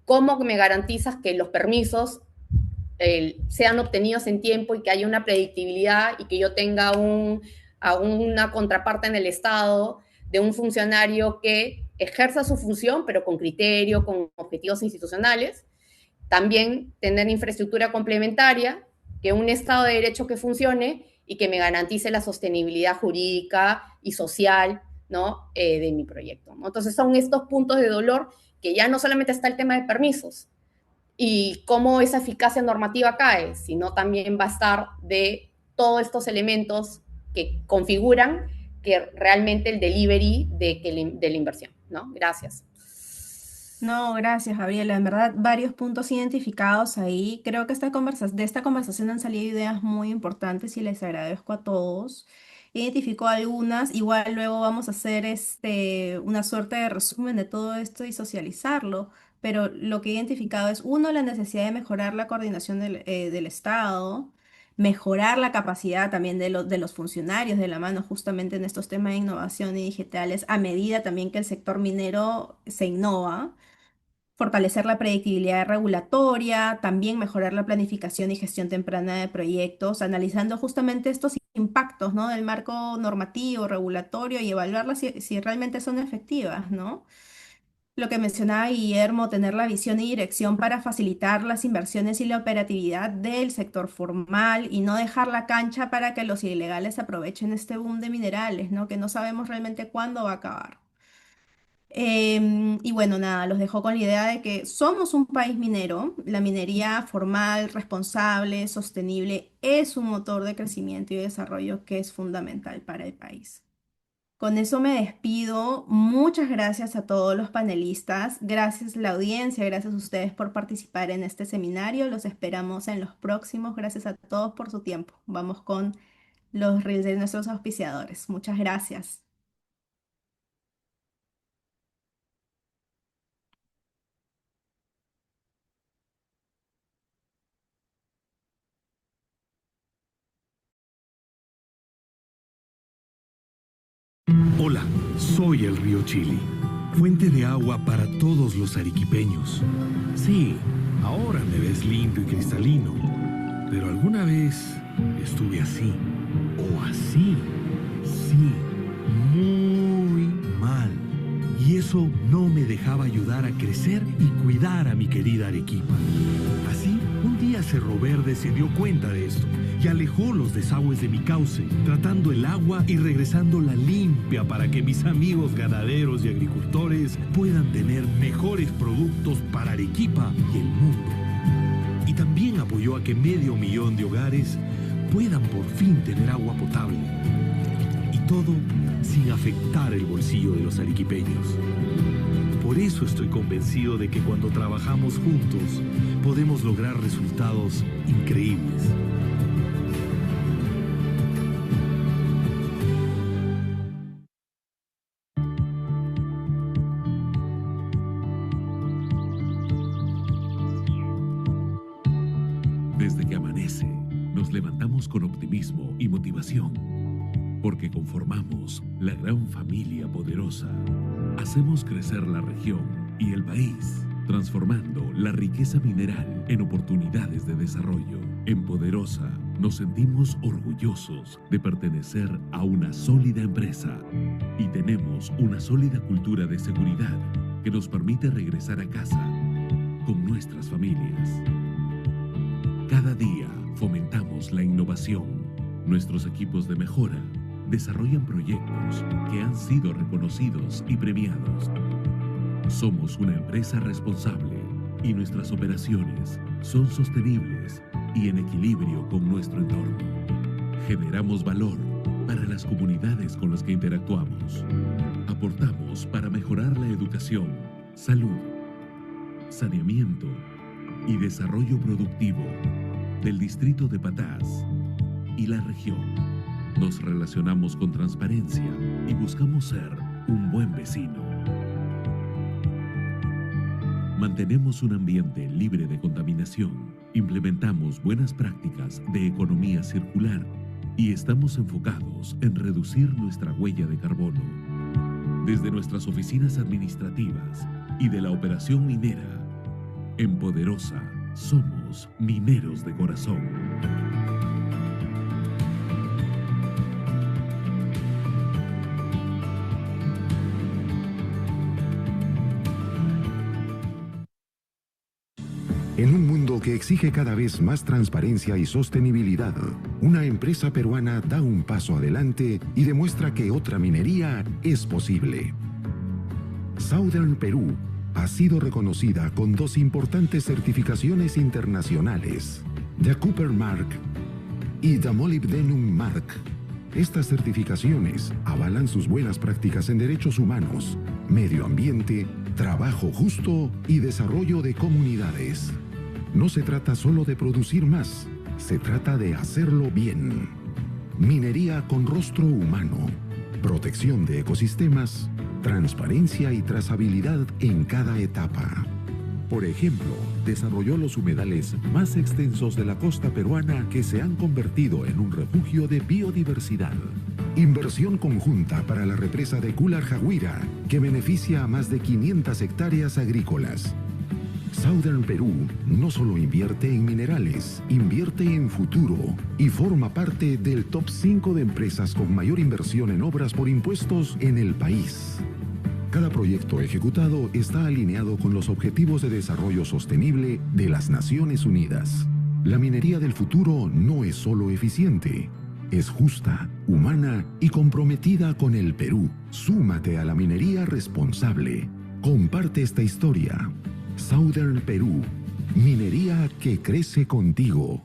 cómo me garantizas que los permisos sean obtenidos en tiempo y que haya una predictibilidad y que yo tenga una contraparte en el Estado de un funcionario que ejerza su función, pero con criterio, con objetivos institucionales. También tener infraestructura complementaria, que un Estado de Derecho que funcione y que me garantice la sostenibilidad jurídica y social, ¿no? De mi proyecto, ¿no? Entonces son estos puntos de dolor que ya no solamente está el tema de permisos y cómo esa eficacia normativa cae, sino también va a estar de todos estos elementos que configuran que realmente el delivery de la inversión, ¿no? Gracias. No, gracias, Gabriela. En verdad, varios puntos identificados ahí. Creo que de esta conversación han salido ideas muy importantes y les agradezco a todos. Identificó algunas, igual luego vamos a hacer una suerte de resumen de todo esto y socializarlo, pero lo que he identificado es, uno, la necesidad de mejorar la coordinación del Estado, mejorar la capacidad también de los funcionarios de la mano justamente en estos temas de innovación y digitales, a medida también que el sector minero se innova. Fortalecer la predictibilidad regulatoria, también mejorar la planificación y gestión temprana de proyectos, analizando justamente estos impactos, ¿no? Del marco normativo, regulatorio y evaluarlas si realmente son efectivas, ¿no? Lo que mencionaba Guillermo, tener la visión y dirección para facilitar las inversiones y la operatividad del sector formal y no dejar la cancha para que los ilegales aprovechen este boom de minerales, ¿no? Que no sabemos realmente cuándo va a acabar. Y bueno, nada, los dejo con la idea de que somos un país minero. La minería formal, responsable, sostenible es un motor de crecimiento y desarrollo que es fundamental para el país. Con eso me despido. Muchas gracias a todos los panelistas. Gracias a la audiencia, gracias a ustedes por participar en este seminario. Los esperamos en los próximos. Gracias a todos por su tiempo. Vamos con los reels de nuestros auspiciadores. Muchas gracias. Hola, soy el río Chili, fuente de agua para todos los arequipeños. Sí, ahora me ves limpio y cristalino, pero alguna vez estuve así, o así, sí, muy mal. Y eso no me dejaba ayudar a crecer y cuidar a mi querida Arequipa. Así, un día Cerro Verde se dio cuenta de esto y alejó los desagües de mi cauce, tratando el agua y regresándola limpia para que mis amigos ganaderos y agricultores puedan tener mejores productos para Arequipa y el mundo. Y también apoyó a que 500,000 de hogares puedan por fin tener agua potable. Y todo sin afectar el bolsillo de los arequipeños. Por eso estoy convencido de que cuando trabajamos juntos podemos lograr resultados increíbles. Desde que amanece, nos levantamos con optimismo y motivación, porque conformamos la gran familia poderosa. Hacemos crecer la región y el país, transformando la riqueza mineral en oportunidades de desarrollo. En Poderosa, Nos sentimos orgullosos de pertenecer a una sólida empresa y tenemos una sólida cultura de seguridad que nos permite regresar a casa con nuestras familias. Cada día fomentamos la innovación. Nuestros equipos de mejora desarrollan proyectos que han sido reconocidos y premiados. Somos una empresa responsable y nuestras operaciones son sostenibles y en equilibrio con nuestro entorno. Generamos valor para las comunidades con las que interactuamos. Aportamos para mejorar la educación, salud, saneamiento y desarrollo productivo del distrito de Patás y la región. Nos relacionamos con transparencia y buscamos ser un buen vecino. Mantenemos un ambiente libre de contaminación, implementamos buenas prácticas de economía circular y estamos enfocados en reducir nuestra huella de carbono. Desde nuestras oficinas administrativas y de la operación minera, en Poderosa somos mineros de corazón. En un mundo que exige cada vez más transparencia y sostenibilidad, una empresa peruana da un paso adelante y demuestra que otra minería es posible. Southern Perú ha sido reconocida con 2 importantes certificaciones internacionales, The Cooper Mark y The Molybdenum Mark. Estas certificaciones avalan sus buenas prácticas en derechos humanos, medio ambiente, trabajo justo y desarrollo de comunidades. No se trata solo de producir más, se trata de hacerlo bien. Minería con rostro humano, protección de ecosistemas, transparencia y trazabilidad en cada etapa. Por ejemplo, desarrolló los humedales más extensos de la costa peruana que se han convertido en un refugio de biodiversidad. Inversión conjunta para la represa de Cularjahuira, que beneficia a más de 500 hectáreas agrícolas. Southern Perú no solo invierte en minerales, invierte en futuro y forma parte del top 5 de empresas con mayor inversión en obras por impuestos en el país. Cada proyecto ejecutado está alineado con los Objetivos de Desarrollo Sostenible de las Naciones Unidas. La minería del futuro no es solo eficiente, es justa, humana y comprometida con el Perú. Súmate a la minería responsable. Comparte esta historia. Southern Perú, minería que crece contigo.